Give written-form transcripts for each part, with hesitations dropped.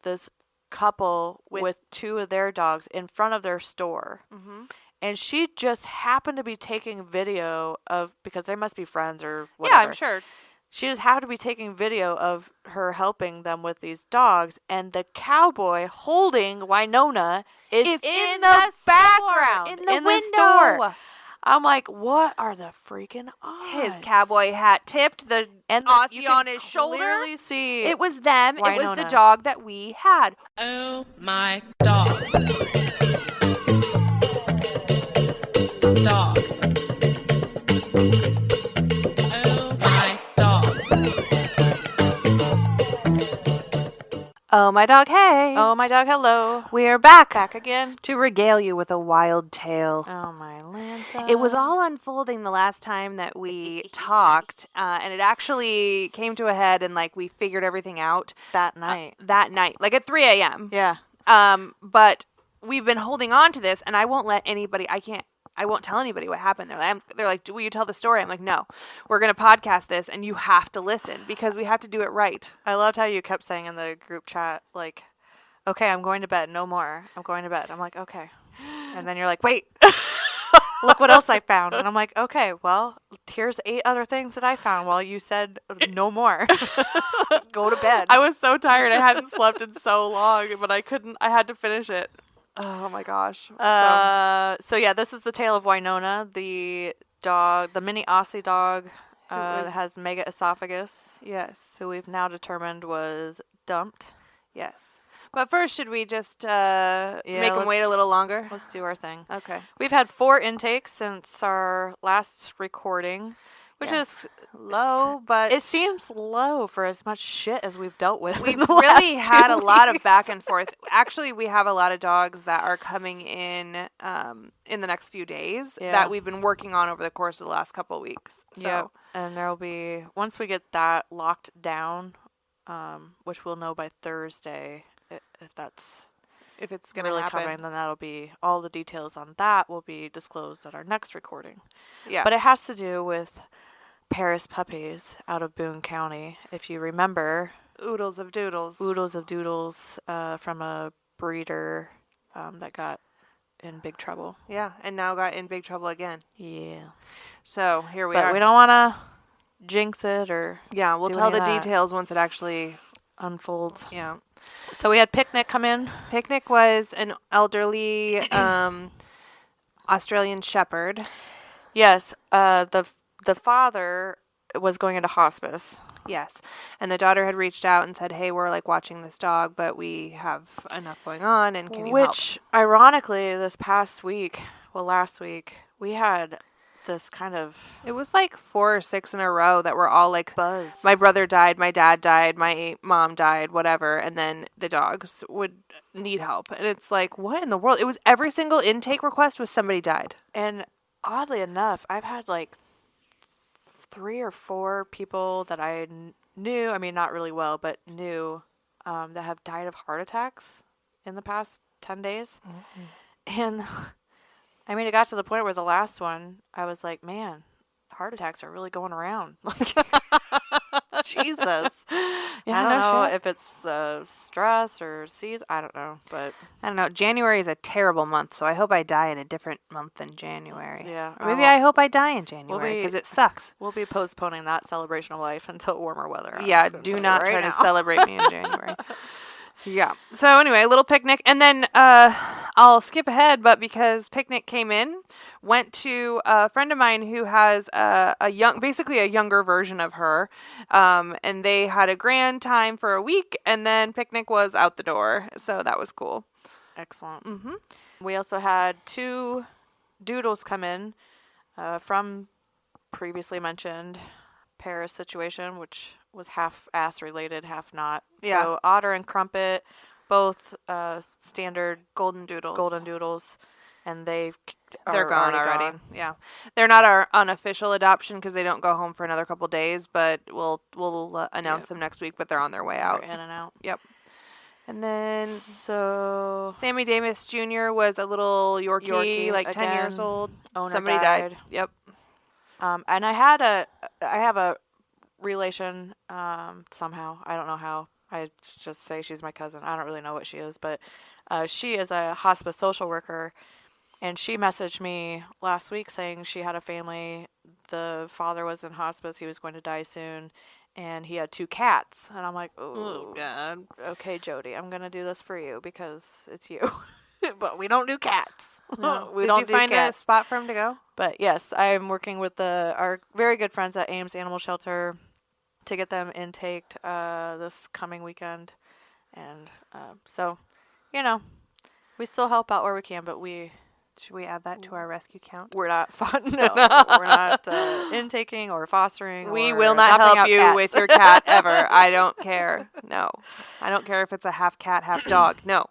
this couple with 2 of their dogs in front of their store. Mm-hmm. And she just happened to be taking video of, because they must be friends or whatever. Yeah, I'm sure. She just happened to be taking video of her helping them with these dogs, and the cowboy holding Wynonna is in the background, in the window. Store. I'm like, what are the freaking odds? His cowboy hat tipped, the Aussie on his shoulder. Clearly see it was them. Wynonna. It was the dog that we had. Oh my dog. Dog. Oh my dog. Oh, my dog, hey. Oh, my dog, hello. We are back. Back again. To regale you with a wild tale. Oh, my Lanta. It was all unfolding the last time that we talked, and it actually came to a head, and, like, we figured everything out. that night. Like at 3 a.m. Yeah. But we've been holding on to this, and I won't let anybody, I won't tell anybody what happened. They're like, will you tell the story? I'm like, no, we're going to podcast this and you have to listen because we have to do it right. I loved how you kept saying in the group chat, like, okay, I'm going to bed. No more. I'm going to bed. I'm like, okay. And then you're like, wait, look what else I found. And I'm like, okay, well, here's 8 other things that I found while you said no more. Go to bed. I was so tired. I hadn't slept in so long, but I had to finish it. Oh my gosh. So yeah, this is the tale of Wynonna, the dog, the mini Aussie dog that has Megaesophagus. Yes. Who we've now determined was dumped. Yes. But first, should we just make him wait a little longer? Let's do our thing. Okay. We've had 4 intakes since our last recording, which is low, but it seems low for as much shit as we've dealt with. We've really had a lot of back and forth. Actually, we have a lot of dogs that are coming in the next few days that we've been working on over the course of the last couple of weeks. So, and there'll be, once we get that locked down, which we'll know by Thursday, if it's going to really happen, coming, then that'll be, all the details on that will be disclosed at our next recording. Yeah. But it has to do with Paris puppies out of Boone County. If you remember, oodles of doodles from a breeder that got in big trouble. Yeah, and now got in big trouble again. Yeah. So here we are. But we don't want to jinx it or we'll tell the details once it actually unfolds. Yeah. So we had Picnic come in. Picnic was an elderly Australian Shepherd. Yes, the father was going into hospice. Yes. And the daughter had reached out and said, hey, we're like watching this dog, but we have enough going on and can you help? Which, ironically, last week, we had this kind of... It was like 4 or 6 in a row that were all like... Buzz. My brother died, my dad died, my mom died, whatever. And then the dogs would need help. And it's like, what in the world? It was every single intake request was somebody died. And oddly enough, I've had like 3 or 4 people that I knew, I mean, not really well, but knew, that have died of heart attacks in the past 10 days. Mm-hmm. And, I mean, it got to the point where the last one, I was like, man, heart attacks are really going around. Jesus. Yeah, I don't know if it's stress or season. I don't know, but I don't know. January is a terrible month, so I hope I die in a different month than January. Yeah. Or maybe I hope I die in January because it sucks. We'll be postponing that celebration of life until warmer weather. Yeah, do not try to celebrate me in January. Yeah. So anyway, a little Picnic. And then I'll skip ahead, but because Picnic came in, went to a friend of mine who has basically a younger version of her. And they had a grand time for a week, and then Picnic was out the door. So that was cool. Excellent. Mm-hmm. We also had 2 doodles come in from previously mentioned Paris situation, which was half ass related, half not. Yeah. So Otter and Crumpet, both standard golden doodles, and they're gone already. Yeah, they're not our unofficial adoption because they don't go home for another couple days, but we'll announce them next week. But they're on their way out. They're in and out. Yep. And then so Sammy Davis Jr. was a little Yorkie like again, 10 years old. Somebody died. Yep. And I have a relation somehow, I don't know how, I just say she's my cousin. I don't really know what she is, but she is a hospice social worker, and she messaged me last week saying she had a family. The father was in hospice. He was going to die soon, and he had 2 cats. And I'm like, Oh, oh, God. okay, Jody, I'm going to do this for you because it's you. But we don't do cats. No. We Did don't you do find cats. a spot for him to go? But yes, I'm working with our very good friends at Ames Animal Shelter to get them intaked this coming weekend. And so, we still help out where we can, but Should we add that to our rescue count? we're not no, we're not intaking or fostering. We or will not adopting help out you cats. with your cat ever. I don't care. No. I don't care if it's a half cat, half dog. No.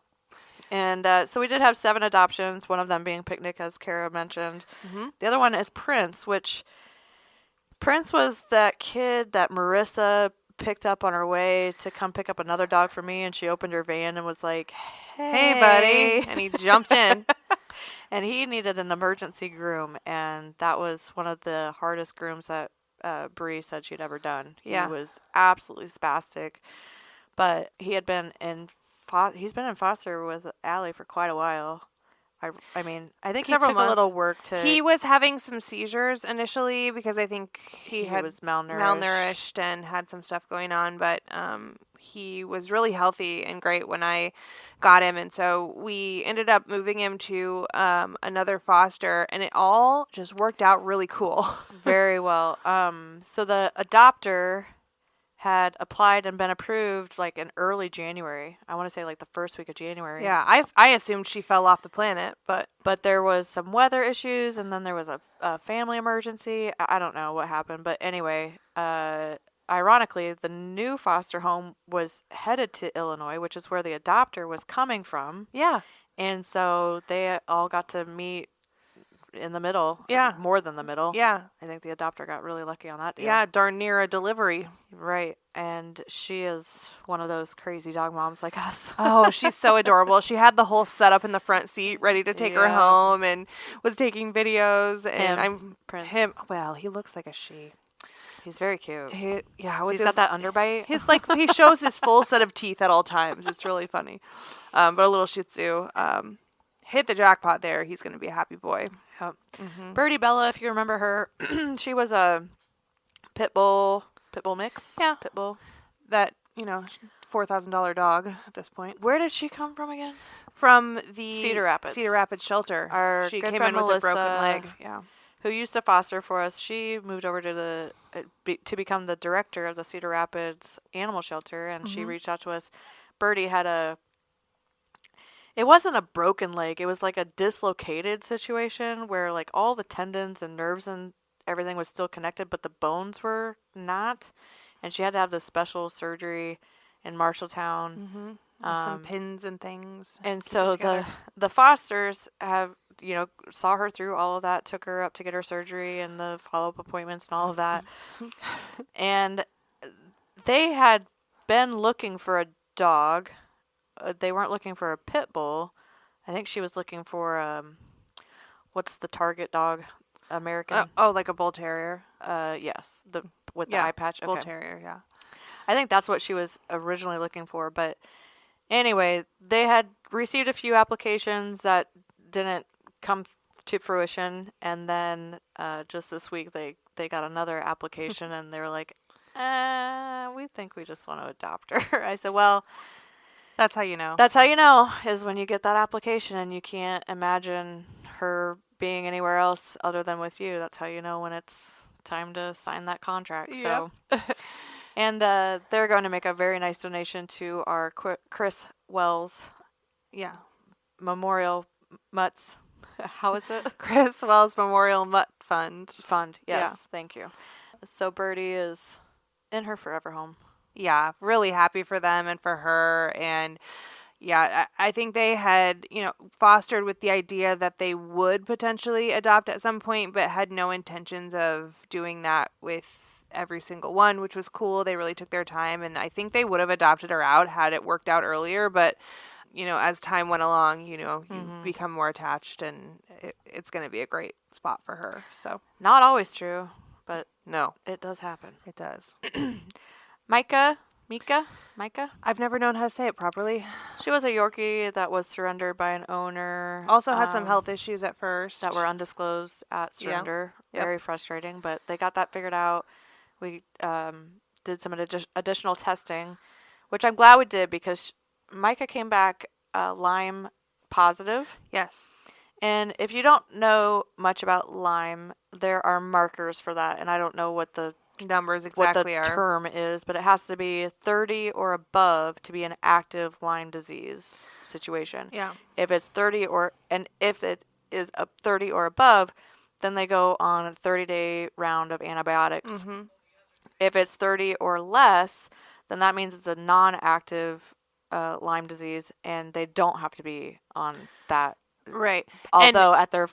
And so we did have 7 adoptions, one of them being Picnic, as Kara mentioned. Mm-hmm. The other one is Prince, which Prince was that kid that Marissa picked up on her way to come pick up another dog for me, and she opened her van and was like, Hey, buddy. And he jumped in. And he needed an emergency groom, and that was one of the hardest grooms that Bree said she'd ever done. Yeah. He was absolutely spastic, but he had been he's been in foster with Allie for quite a while. I mean, I think he Several took months. a little work to... He was having some seizures initially because I think he was malnourished and had some stuff going on, but he was really healthy and great when I got him, and so we ended up moving him to another foster, and it all just worked out really cool. Very well. So the adopter had applied and been approved like in early January. I want to say like the first week of January. Yeah, I assumed she fell off the planet, but there was some weather issues, and then there was a family emergency. I don't know what happened, but anyway, ironically, the new foster home was headed to Illinois, which is where the adopter was coming from. yeah. And so they all got to meet in the middle. Yeah. More than the middle. Yeah. I think the adopter got really lucky on that deal. Yeah, darn near a delivery. Right. And she is one of those crazy dog moms like us. Oh, she's so adorable. She had the whole setup in the front seat ready to take her Yeah. home and was taking videos. And Prince. Well, he looks like a she. He's very cute. He's He's got that underbite. he shows his full set of teeth at all times. It's really funny. But a little Shih Tzu. Hit the jackpot there. He's going to be a happy boy. Yep. Mm-hmm. Birdie Bella, if you remember her, she was a pit bull mix. Yeah. Pit bull. That, $4,000 dog at this point. Where did she come from again? From the Cedar Rapids shelter. She good came friend in with a broken Melissa, leg. Yeah. who used to foster for us. She moved over to to become the director of the Cedar Rapids Animal Shelter, and she reached out to us. Birdie had it wasn't a broken leg. It was like a dislocated situation where like all the tendons and nerves and everything was still connected, but the bones were not. And she had to have this special surgery in Marshalltown. Mm-hmm. With some pins and things. And keep it so together. the fosters have, saw her through all of that, took her up to get her surgery and the follow-up appointments and all of that. And they had been looking for a dog. They weren't looking for a pit bull. I think she was looking for, what's the target dog? American? Like a bull terrier. Yes. With the eye patch. Bull Okay. terrier, yeah. I think that's what she was originally looking for. But anyway, they had received a few applications that didn't come to fruition. And then just this week, they got another application and they were like, we think we just want to adopt her. I said, well... That's how you know. That's how you know, is when you get that application and you can't imagine her being anywhere else other than with you. That's how you know when it's time to sign that contract. Yep. So, and they're going to make a very nice donation to our Chris Wells Memorial Mutts. How is it? Chris Wells Memorial Mutt Fund. Yes, Yeah. thank you. So Birdie is in her forever home. Yeah, really happy for them and for her. And yeah, I think they had, fostered with the idea that they would potentially adopt at some point, but had no intentions of doing that with every single one, which was cool. They really took their time, and I think they would have adopted her out had it worked out earlier. But, as time went along, you become more attached, and it's going to be a great spot for her. So Not always true, but no, it does happen. it does. Micah, Micah. I've never known how to say it properly. She was a Yorkie that was surrendered by an owner. Also had some health issues at first. That were undisclosed at surrender. Yep. Very frustrating, but they got that figured out. We did some additional testing, which I'm glad we did because Micah came back Lyme positive. Yes. And if you don't know much about Lyme, there are markers for that, and I don't know what the numbers exactly what the term is, but it has to be 30 or above to be an active Lyme disease situation. Yeah. If it's 30 if it is 30 or above, then they go on a 30-day round of antibiotics. Mm-hmm. If it's 30 or less, then that means it's a non-active Lyme disease, and they don't have to be on that. Right. Although at the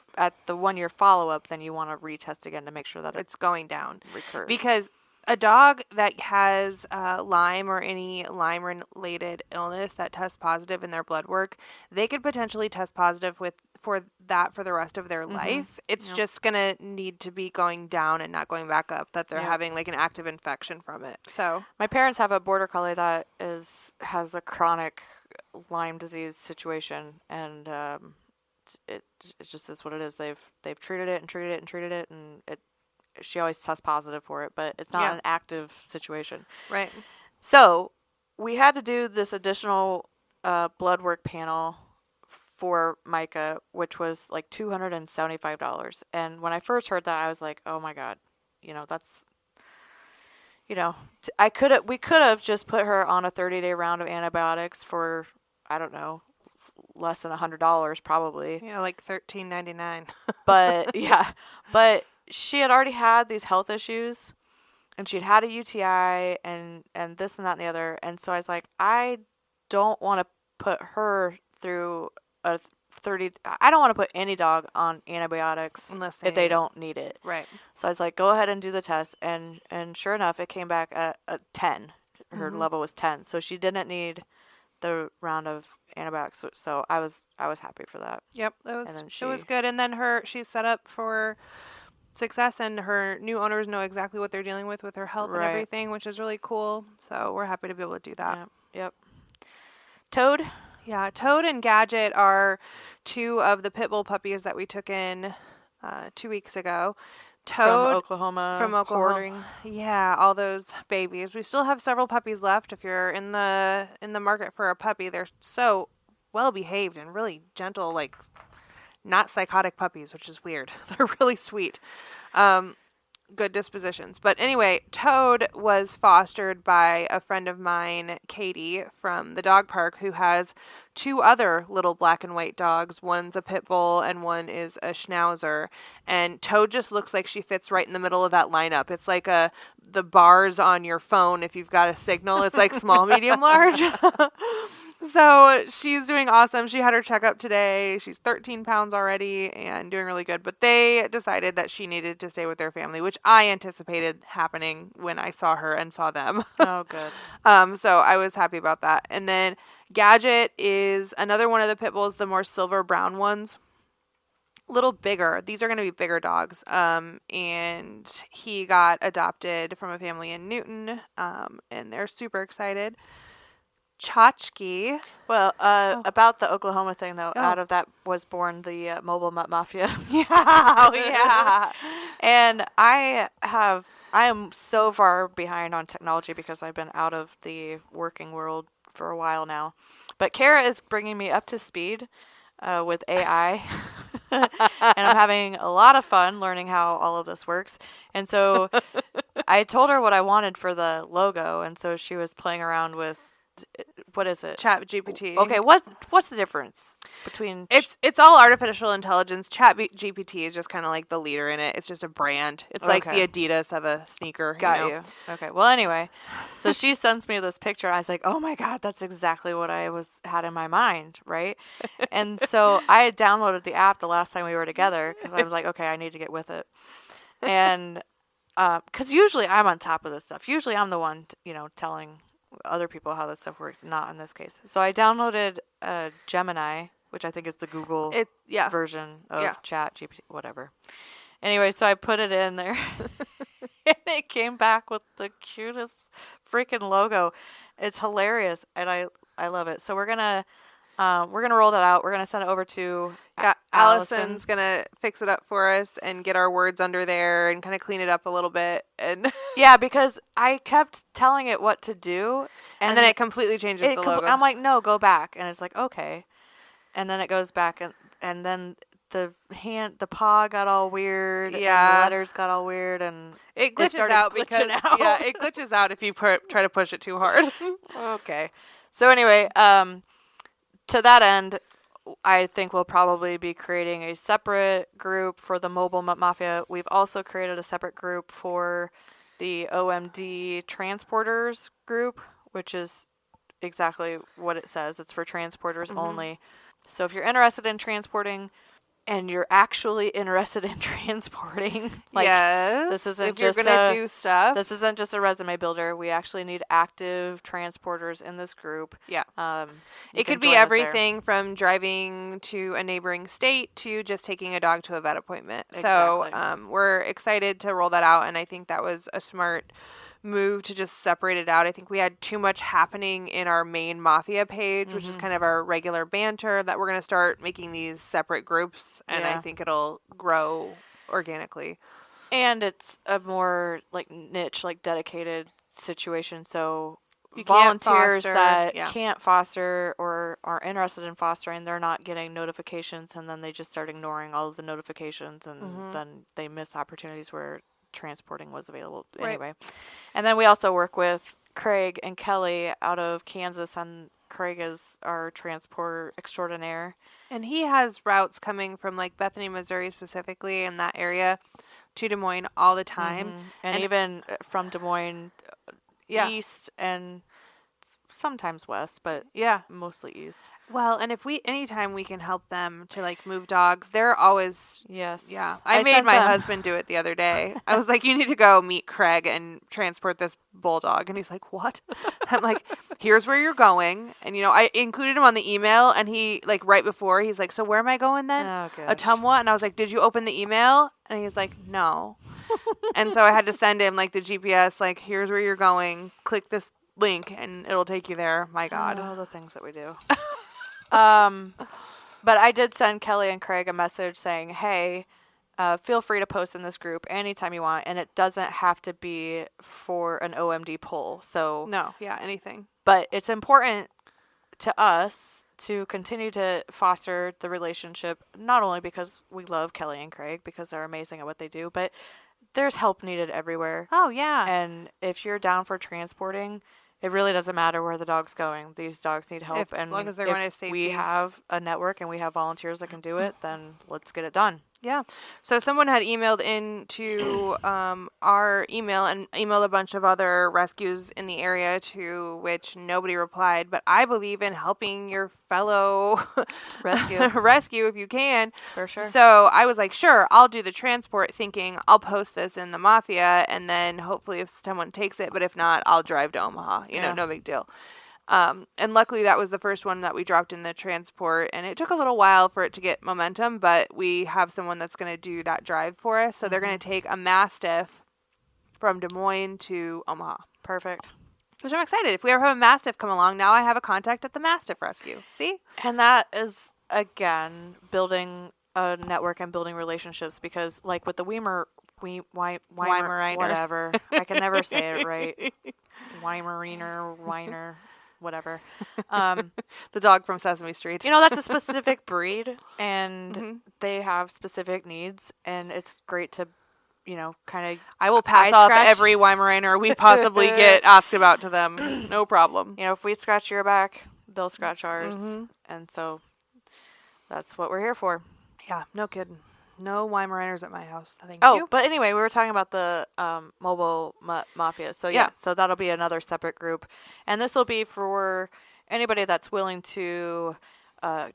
1-year follow-up, then you want to retest again to make sure that it's going down. Recurs. Because a dog that has Lyme or any Lyme-related illness that tests positive in their blood work, they could potentially test positive for the rest of their life. It's just going to need to be going down and not going back up, that they're having like an active infection from it. So my parents have a border collie that has a chronic Lyme disease situation, and it just is what it is. They've treated it and treated it and treated it, and she always tests positive for it, but it's not an active situation. Right. So we had to do this additional blood work panel for Micah, which was like $275. And when I first heard that, I was like, oh my God, that's, we could have just put her on a 30-day round of antibiotics for, I don't know, less than $100 probably. Yeah, like $13.99. But she had already had these health issues, and she'd had a UTI and this and that and the other. And so I was like, I don't want to put her through I don't want to put any dog on antibiotics if they don't need it. Right. So I was like, go ahead and do the test. And sure enough, it came back at 10. Her level was 10. So she didn't need the round of antibiotics. So I was happy for that. Yep. It was good. And then she's set up for success, and her new owners know exactly what they're dealing with her health and everything, which is really cool. So we're happy to be able to do that. Yep. Toad? Yeah, Toad and Gadget are two of the pit bull puppies that we took in 2 weeks ago. Toad from Oklahoma. Hoarding. Yeah, all those babies. We still have several puppies left. If you're in the market for a puppy, they're so well behaved and really gentle, like not psychotic puppies, which is weird. They're really sweet. Good dispositions. But anyway, Toad was fostered by a friend of mine, Katie, from the dog park, who has two other little black and white dogs. One's a pit bull and one is a schnauzer. And Toad just looks like she fits right in the middle of that lineup. It's like the bars on your phone if you've got a signal. It's like small, medium, large. So she's doing awesome. She had her checkup today. She's 13 pounds already and doing really good. But they decided that she needed to stay with their family, which I anticipated happening when I saw her and saw them. Oh, good. So I was happy about that. And then Gadget is another one of the pit bulls, the more silver brown ones. A little bigger. These are going to be bigger dogs. And he got adopted from a family in Newton. And they're super excited. Tchotchke. Well, about the Oklahoma thing, though, out of that was born the Mobile Mutt Mafia. Yeah. And I am so far behind on technology because I've been out of the working world for a while now. But Kara is bringing me up to speed with AI. And I'm having a lot of fun learning how all of this works. And so I told her what I wanted for the logo. And so she was playing around with, what is it? Chat GPT. Okay, what's the difference between? It's all artificial intelligence. Chat GPT is just kind of like the leader in it. It's just a brand. It's like the Adidas of a sneaker. Got you. Okay. Well, anyway, so she sends me this picture. I was like, oh my God, that's exactly what I had in my mind, right? And so I had downloaded the app the last time we were together because I was like, okay, I need to get with it. And because usually I'm on top of this stuff. Usually I'm the one, telling other people how this stuff works, not in this case. So I downloaded Gemini, which I think is the Google version of Chat GPT, whatever. Anyway, so I put it in there, and it came back with the cutest freaking logo. It's hilarious, and I love it. So we're gonna roll that out. We're gonna send it over to Yeah, Allison. Allison's gonna fix it up for us and get our words under there and kind of clean it up a little bit, and Yeah, because I kept telling it what to do, and then it completely changes the logo. I'm like, no, go back, and it's like, okay, and then it goes back, and then the paw got all weird, and the letters got all weird, and it glitches out because out. it glitches out if you try to push it too hard. Okay, so anyway, to that end, I think we'll probably be creating a separate group for the mobile mafia. We've also created a separate group for the OMD transporters group, which is exactly what it says. It's for transporters only. So if you're interested in transporting and you're actually interested in transporting, like, yes, this isn't if just you're gonna do stuff. This isn't just a resume builder. We actually need active transporters in this group. Yeah. It could be everything from driving to a neighboring state to just taking a dog to a vet appointment. Exactly. So we're excited to roll that out, and I think that was a smart move to just separate it out. I think we had too much happening in our main mafia page, which is kind of our regular banter, that we're going to start making these separate groups, and I think it'll grow organically. And it's a more like niche, like dedicated situation. So You volunteers can't foster, that yeah. can't foster or are interested in fostering, they're not getting notifications, and then they just start ignoring all of the notifications, and then they miss opportunities where transporting was available anyway. And then we also work with Craig and Kelly out of Kansas, and Craig is our transport extraordinaire. And he has routes coming from like Bethany, Missouri specifically, in that area, to Des Moines all the time. And even from Des Moines east and sometimes west, but mostly east. Well, and anytime we can help them to like move dogs, they're always yes. Yeah, I made my husband do it the other day. I was like, "You need to go meet Craig and transport this bulldog," and he's like, "What?" I'm like, "Here's where you're going," and I included him on the email, and he like right before he's like, "So where am I going then?" Oh, Ottumwa, and I was like, "Did you open the email?" And he's like, "No," and so I had to send him like the GPS, like, "Here's where you're going. Click this link and it'll take you there." My God. All the things that we do. But I did send Kelly and Craig a message saying, hey, feel free to post in this group anytime you want, and it doesn't have to be for an OMD poll. So no, anything. But it's important to us to continue to foster the relationship, not only because we love Kelly and Craig because they're amazing at what they do, but there's help needed everywhere. Oh, yeah. And if you're down for transporting, it really doesn't matter where the dog's going. These dogs need help. As long as they're going to safety. We have a network and we have volunteers that can do it, then let's get it done. Yeah. So someone had emailed into our email and emailed a bunch of other rescues in the area, to which nobody replied. But I believe in helping your fellow rescue if you can. For sure. So I was like, sure, I'll do the transport, thinking I'll post this in the mafia, and then hopefully if someone takes it, but if not, I'll drive to Omaha. No big deal. And luckily that was the first one that we dropped in the transport, and it took a little while for it to get momentum, but we have someone that's going to do that drive for us. So they're going to take a Mastiff from Des Moines to Omaha. Perfect. Which I'm excited. If we ever have a Mastiff come along, now I have a contact at the Mastiff Rescue. See? And that is, again, building a network and building relationships, because like with the Weimaraner, whatever. I can never say it right. Weiner, whatever. The dog from Sesame Street. That's a specific breed, and they have specific needs, and it's great to, kind of... I will pass off every Weimaraner we possibly get asked about to them. No problem. If we scratch your back, they'll scratch ours, and so that's what we're here for. Yeah, no kidding. No Weimaraners at my house. Thank you. But anyway, we were talking about the mobile mafia. So so that'll be another separate group, and this will be for anybody that's willing to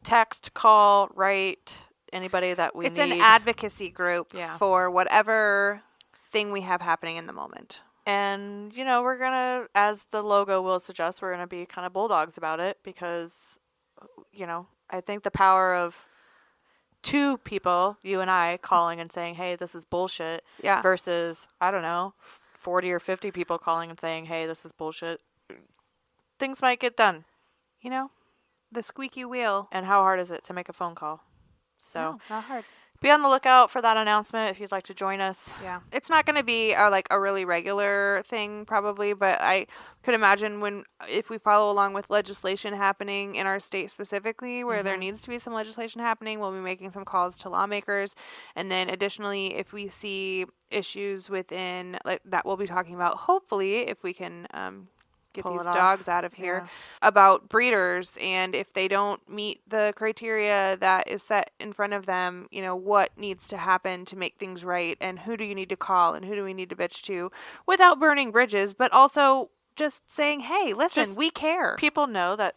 text, call, write. Anybody that we need. It's an advocacy group for whatever thing we have happening in the moment. And we're gonna, as the logo will suggest, we're gonna be kind of bulldogs about it, because I think the power of two people, you and I, calling and saying, hey, this is bullshit, versus, I don't know, 40 or 50 people calling and saying, hey, this is bullshit. things might get done. You know, the squeaky wheel. And how hard is it to make a phone call? So No, not hard. be on the lookout for that announcement if you'd like to join us. Yeah, it's not going to be like a really regular thing probably, but I could imagine if we follow along with legislation happening in our state specifically where there needs to be some legislation happening, we'll be making some calls to lawmakers. And then additionally, if we see issues within like that, we'll be talking about hopefully if we can get Pull these it off. dogs out of here Yeah. about breeders, and if they don't meet the criteria that is set in front of them, you know, what needs to happen to make things right, and who do you need to call and who do we need to bitch to without burning bridges, but also just saying, hey, listen, Just we care. People know that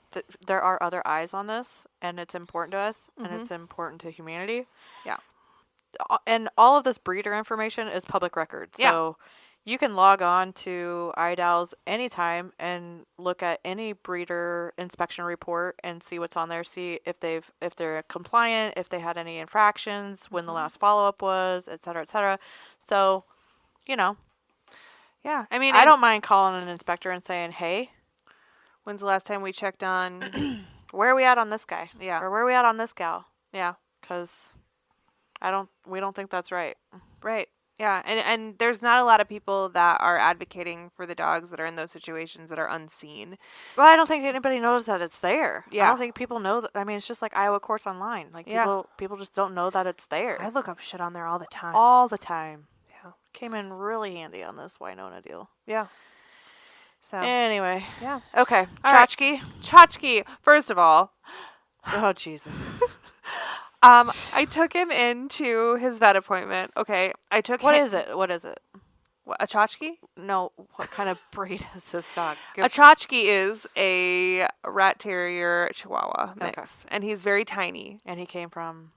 there are other eyes on this, and it's important to us, and it's important to humanity. Yeah. And all of this breeder information is public record. So you can log on to IDALS anytime and look at any breeder inspection report and see what's on there. See if they're compliant, if they had any infractions, when the last follow up was, et cetera, et cetera. So, you know, Yeah, I mean, I don't mind calling an inspector and saying, "Hey, when's the last time we checked on? where are we at on this guy? Yeah. Or where are we at on this gal?" Yeah, Because we don't think that's right. right. Yeah, and there's not a lot of people that are advocating for the dogs that are in those situations that are unseen. Well, I don't think anybody knows that it's there. I Yeah. don't think people know that. I mean, it's just like Iowa courts online. Like Yeah. people just don't know that it's there I look up shit on there all the time. all the time. Yeah. Came in really handy on this Winona deal. Yeah. So, Anyway, yeah. okay, All right. tchotchke. Tchotchke, first of all, Oh Jesus. I took him into his vet appointment. Okay, I took What him. is it? What is it? What, a tchotchke? No, what kind of breed is this dog? A tchotchke is a rat terrier chihuahua mix, and he's very tiny. And he came from.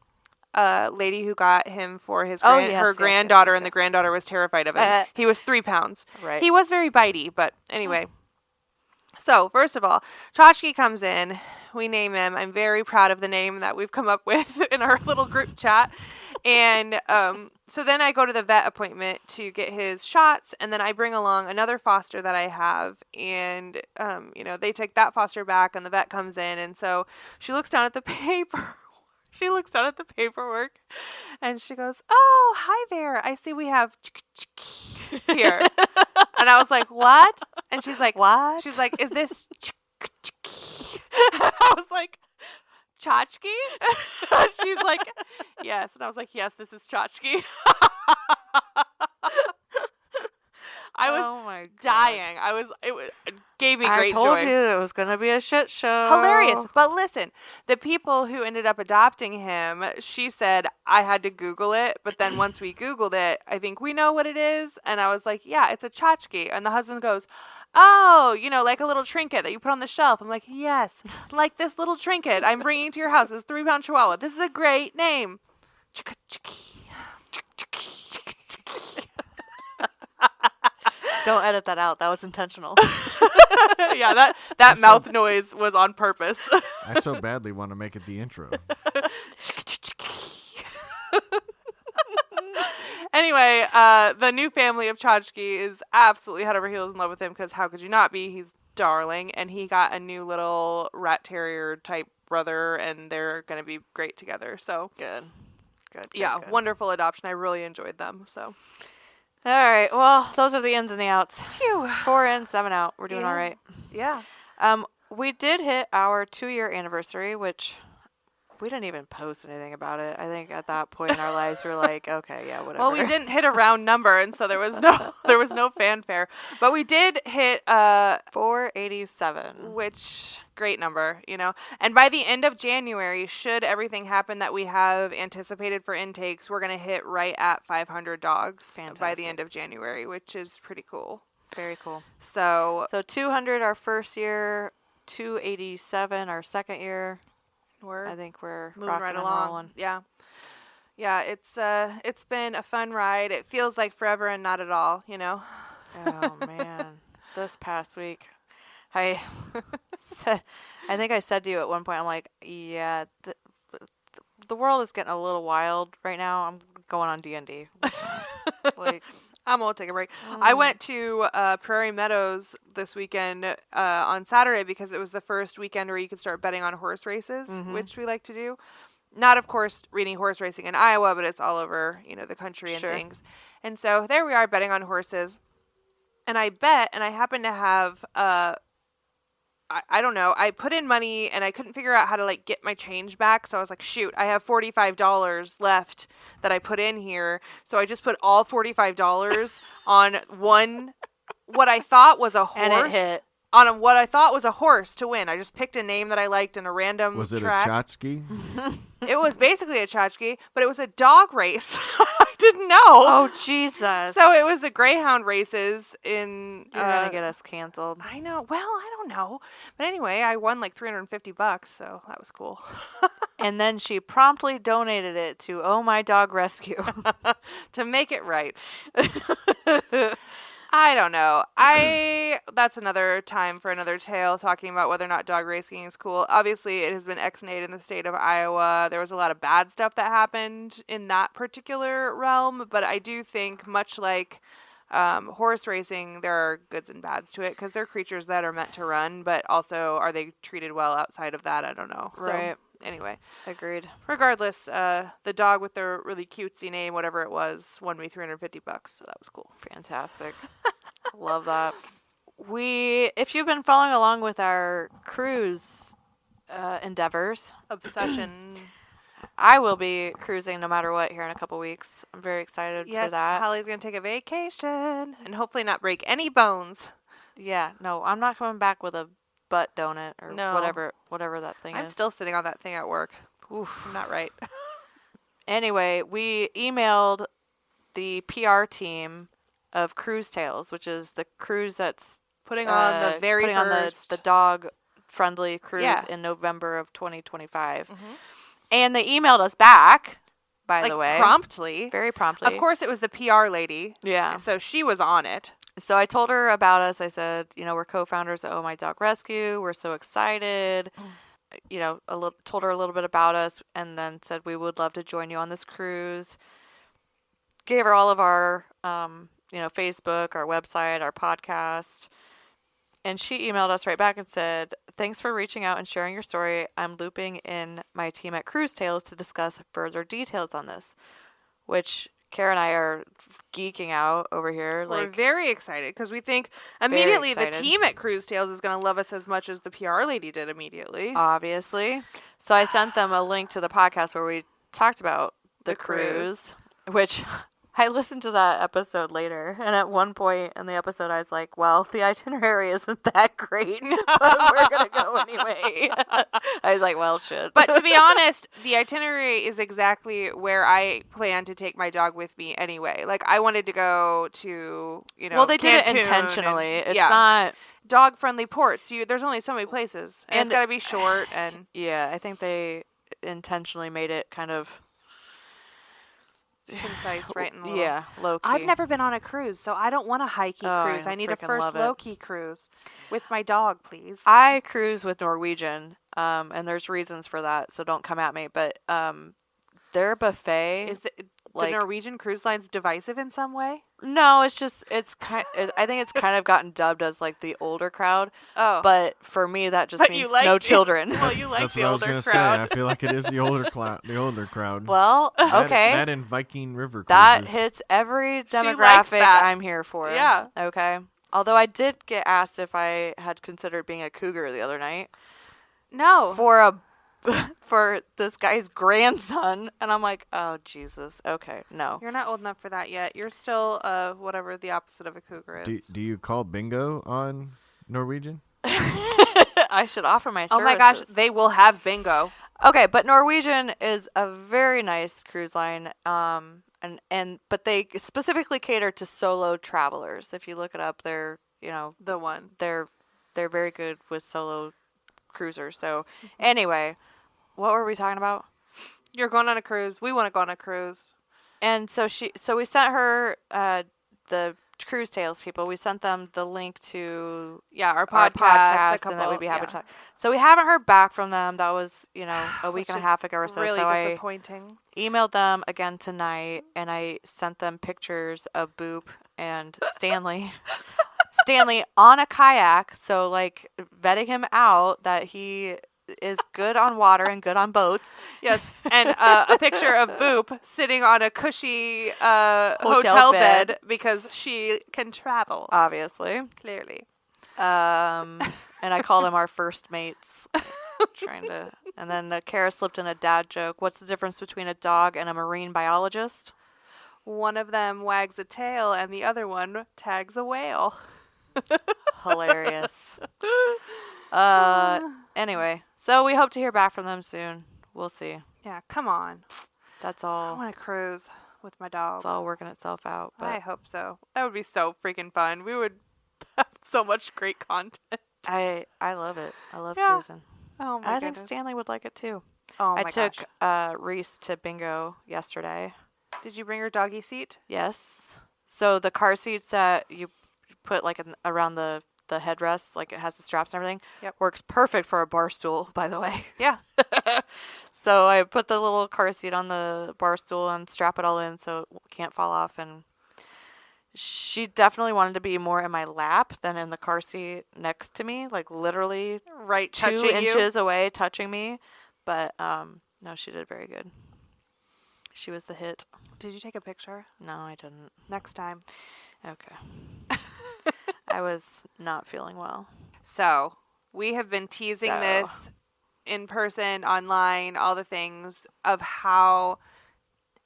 A lady who got him for his Oh, her yes, granddaughter, yes, and the yes. granddaughter was terrified of him. He was 3 pounds. Right. He was very bitey, but anyway. So, first of all, Tchotchke comes in. We name him. I'm very proud of the name that we've come up with in our little group chat. And so then I go to the vet appointment to get his shots, and then I bring along another foster that I have. And, they take that foster back, and the vet comes in. And so she looks down at the paper. She looks down at the paperwork, and she goes, "Oh, hi there. I see we have here." And I was like, "What?" And she's like, What? She's like, "Is this?" And I was like, "Tchotchke?" And she's like, "Yes." And I was like, "Yes, this is Tchotchke." I was oh my God. dying. It gave me great I told joy. you it was gonna be a shit show. Hilarious. But listen, the people who ended up adopting him, she said I had to Google it, but then once we Googled it, I think we know what it is. And I was like, yeah, it's a tchotchke. And the husband goes, oh, like a little trinket that you put on the shelf. I'm like, yes, like this little trinket I'm bringing to your house. It's 3-pound chihuahua. This is a great name. Don't edit that out. That was intentional. Yeah, that mouth noise was on purpose. I so badly want to make it the intro. Anyway, the new family of Tchotchke is absolutely head over heels in love with him because how could you not be? He's darling, and he got a new little rat terrier type brother, and they're going to be great together. So Good. yeah, Good. wonderful adoption. I really enjoyed them. So All right. Well, those are the ins and the outs. phew. 4 in, 7 out. We're doing Yeah. all right. Yeah. We did hit our 2-year anniversary, which we didn't even post anything about it. I think at that point in our lives, we're like, okay, yeah, whatever. Well, we didn't hit a round number, and so there was no fanfare. But we did hit 487. which great number, And by the end of January, should everything happen that we have anticipated for intakes, we're going to hit right at 500 dogs by the Fantastic. end of January, which is pretty cool. Very cool. So, So 200 our first year, 287 our second year. we're I think we're moving rocking right and along. rolling. Yeah. Yeah, it's been a fun ride. It feels like forever and not at all, Oh man, this past week, I think I said to you at one point, I'm like, yeah, the world is getting a little wild right now. I'm going on D&D. Like, I'm gonna take a break. I went to Prairie Meadows this weekend on Saturday because it was the first weekend where you could start betting on horse races, which we like to do. Not, of course, reading horse racing in Iowa, but it's all over, the country and things. And so there we are betting on horses. And I bet, and I happen to have, I don't know, I put in money and I couldn't figure out how to like get my change back. So I was like, shoot, I have $45 left that I put in here. So I just put all $45 on what I thought was a horse. And it hit. On what I thought was a horse to win. I just picked a name that I liked in a random Was it track. a Chotsky? It was basically a tchotchke, but it was a dog race. I didn't know. Oh, Jesus. So it was the Greyhound races in... You're going to get us canceled. I know. Well, I don't know. But anyway, I won like $350, so that was cool. And then she promptly donated it to Oh My Dog Rescue. To make it right. I don't know. That's another time for another tale, talking about whether or not dog racing is cool. Obviously, it has been ex-nate in the state of Iowa. There was a lot of bad stuff that happened in that particular realm, but I do think, much like horse racing, there are goods and bads to it, because they're creatures that are meant to run, but also, are they treated well outside of that? I don't know. Right. So, anyway. Agreed. Regardless, the dog with the really cutesy name, whatever it was, won me $350, so that was cool. Fantastic. Love that. If you've been following along with our cruise endeavors, Obsession. I will be cruising no matter what here in a couple weeks. I'm very excited for that. Holly's going to take a vacation and hopefully not break any bones. Yeah, no, I'm not coming back with a butt donut or No. whatever that thing is. I'm still sitting on that thing at work. Oof, I'm not right. Anyway, we emailed the PR team of Cruise Tales, which is the cruise that's Putting on the very putting on first. the dog-friendly cruise Yeah. in November of 2025. Mhm. And they emailed us back, by the way. Promptly. Very promptly. Of course, it was the PR lady. Yeah. So she was on it. So I told her about us. I said, we're co-founders of Oh My Dog Rescue. We're so excited. Told her a little bit about us, and then said we would love to join you on this cruise. Gave her all of our, Facebook, our website, our podcast. And she emailed us right back and said, thanks for reaching out and sharing your story. I'm looping in my team at Cruise Tales to discuss further details on this, which Kara and I are geeking out over here. We're very excited because we think immediately the team at Cruise Tales is going to love us as much as the PR lady did immediately. Obviously. So I sent them a link to the podcast where we talked about the cruise, which I listened to that episode later. And at one point in the episode, I was like, well, the itinerary isn't that great, but we're going to go anyway. I was like, well, shit. But to be honest, the itinerary is exactly where I plan to take my dog with me anyway. Like, I wanted to go to, well, they did it Cancun intentionally. and, It's not dog-friendly ports. There's only so many places, and it's got to be short. And yeah, I think they intentionally made it kind of concise, right? In the little... Yeah, low key. I've never been on a cruise, so I don't want a high-key cruise. I need a freaking first love it. low-key cruise with my dog, please. I cruise with Norwegian, and there's reasons for that, so don't come at me. But their buffet Is the Norwegian cruise lines divisive in some way? No, I think it's kind of gotten dubbed as like the older crowd. Oh, But for me, that just But means you like no it. children. well, you like That's the what I was older gonna crowd. say. I feel like it is the older crowd. Well, That- okay. That and Viking River That cruises. hits every likes demographic that. I'm here for. Yeah. Okay. Although I did get asked if I had considered being a cougar the other night No. for this guy's grandson, and I'm like, oh Jesus. Okay, no. You're not old enough for that yet. You're still whatever the opposite of a cougar is. Do you call bingo on Norwegian? I should offer my services. Oh my gosh, they will have bingo. Okay, but Norwegian is a very nice cruise line. But they specifically cater to solo travelers. If you look it up, they're The one. they're very good with solo cruisers. So anyway, what were we talking about? You're going on a cruise. We want to go on a cruise. And so we sent her the Cruise Tales people. We sent them the link to Yeah, our our podcast. and that we'd be happy to talk. So we haven't heard back from them. That was a week Which and a is half ago or so. Really So I disappointing. emailed them again tonight, and I sent them pictures of Boop and Stanley on a kayak. So like vetting him out that he is good on water and good on boats. Yes, and a picture of Boop sitting on a cushy hotel bed because she can travel. Obviously. Clearly. And I called him our first mates. And then Kara slipped in a dad joke. What's the difference between a dog and a marine biologist? One of them wags a tail and the other one tags a whale. Hilarious. Anyway, so we hope to hear back from them soon. We'll see. Yeah, come on. That's I all. want to cruise with my dog. It's all working itself out. But I hope so. That would be so freaking fun. We would have so much great content. I love it. I love Yeah. cruising. Oh my I think goodness. Stanley would like it too. Oh I my took gosh. Reese to bingo yesterday. Did you bring her doggy seat? Yes. So the car seats that you put like around the headrest, like it has the straps and everything, Yep. works perfect for a bar stool, by the way. Yeah. So I put the little car seat on the bar stool and strap it all in so it can't fall off. And she definitely wanted to be more in my lap than in the car seat next to me, like literally Right, 2 touching inches away, touching me. But no, she did very good. She was the hit. Did you take a picture? No, I didn't. Next time. Okay. I was not feeling well. So, we have been teasing So. this in person, online, all the things of how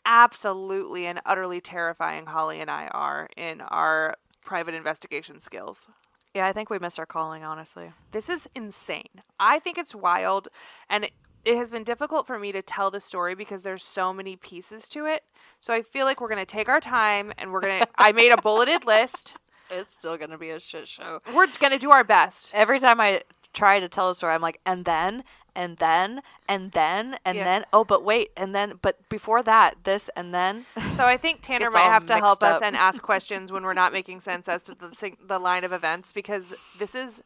absolutely and utterly terrifying Holly and I are in our private investigation skills. Yeah, I think we missed our calling, honestly. This is insane. I think it's wild, and it has been difficult for me to tell the story because there's so many pieces to it. So I feel like we're going to take our time, and I made a bulleted list. It's still going to be a shit show. We're going to do our best. Every time I try to tell a story, I'm like, and then, and then, and then, and Yeah. then, oh, but wait, and then, but before that, this, and then. So I think Tanner It's might all have to help mixed us up. and ask questions when we're not making sense as to the line of events, because this is,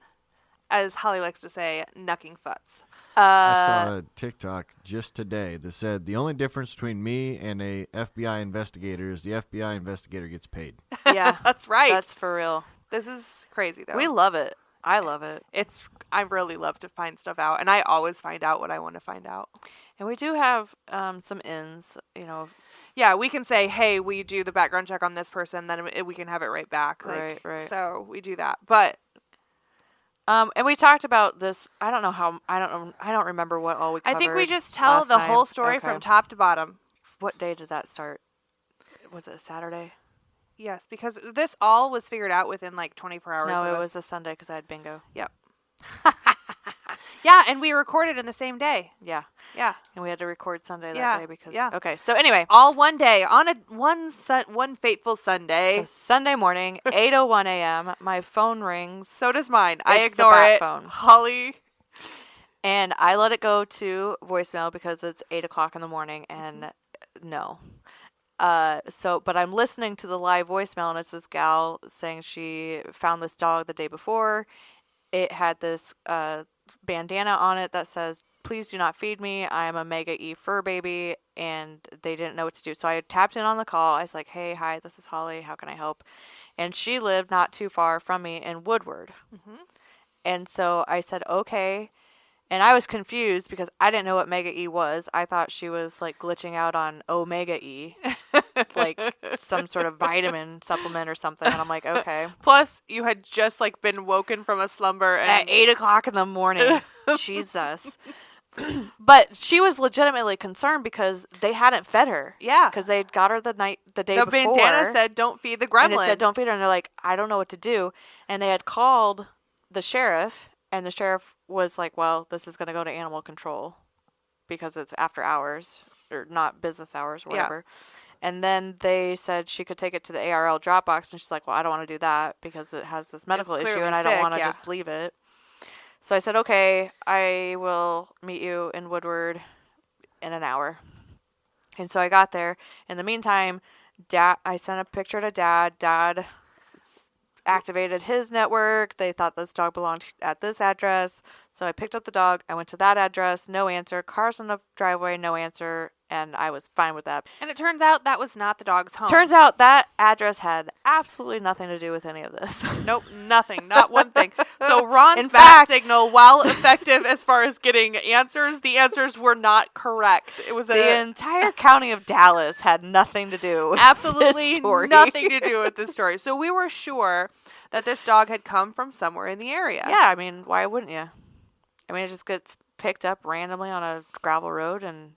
as Holly likes to say, knucking futs. I saw a TikTok just today that said the only difference between me and a FBI investigator is the FBI investigator gets paid. Yeah, That's right. that's for real. This is crazy, though. We love it. I love it. I really love to find stuff out, and I always find out what I want to find out. And we do have some ins, you know. Yeah, we can say, hey, we do the background check on this person, then we can have it right back. Like, Right. So we do that. But And we talked about this. I don't remember what all we covered. I think we just tell last the time. whole story Okay. from top to bottom. What day did that start? Was it Saturday? Yes, because this all was figured out within like 24 hours. No, of it us. was a Sunday because I had bingo. Yep. Yeah, and we recorded in the same day. Yeah. Yeah. And we had to record Sunday that Yeah, day because. yeah. Okay. So anyway, All one day on one fateful Sunday. so Sunday morning, 8:01 a.m. My phone rings, So does mine. I It's the ignore bat it. phone. Holly. and I let it go to voicemail because it's 8:00 in the morning, and no. But I'm listening to the live voicemail, and it's this gal saying she found this dog the day before. It had this bandana on it that says, "Please do not feed me. I am a Mega E fur baby," and they didn't know what to do. So I tapped in on the call. I was like, "Hey, hi, this is Holly. How can I help?" And she lived not too far from me in Woodward. And so I said, "Okay." And I was confused because I didn't know what Mega E was. I thought she was like glitching out on Omega E, like some sort of vitamin supplement or something. And I'm like, okay. Plus, you had just like been woken from a slumber and At 8:00 in the morning. Jesus. But she was legitimately concerned because they hadn't fed her. Yeah. Because they'd got her the day the before. bandana said, "Don't feed the gremlin." And it said, "Don't feed her." And they're like, "I don't know what to do." And they had called the sheriff, and the sheriff was like, "Well, this is going to go to animal control because it's after hours or not business hours or Yeah. whatever." And then they said she could take it to the ARL drop box, and she's like, "Well, I don't want to do that because it has this medical issue, clearly and I don't sick, want to yeah. just leave it." So I said, "Okay, I will meet you in Woodward in an hour." And so I got there. In the meantime, I sent a picture to Dad. Dad activated his network. They thought this dog belonged at this address. So I picked up the dog. I went to that address. No answer. Cars in the driveway. No answer. and I was fine with that. And it turns out that was not the dog's home. Turns out that address had absolutely nothing to do with any of this. Nope, nothing, not one thing. So Ron's In bat fact- signal, while effective as far as getting answers, the answers were not correct. It was The entire county of Dallas had nothing to do with absolutely this story. nothing to do with this story. So we were sure that this dog had come from somewhere in the area. Yeah, I mean, why wouldn't you? I mean, it just gets picked up randomly on a gravel road and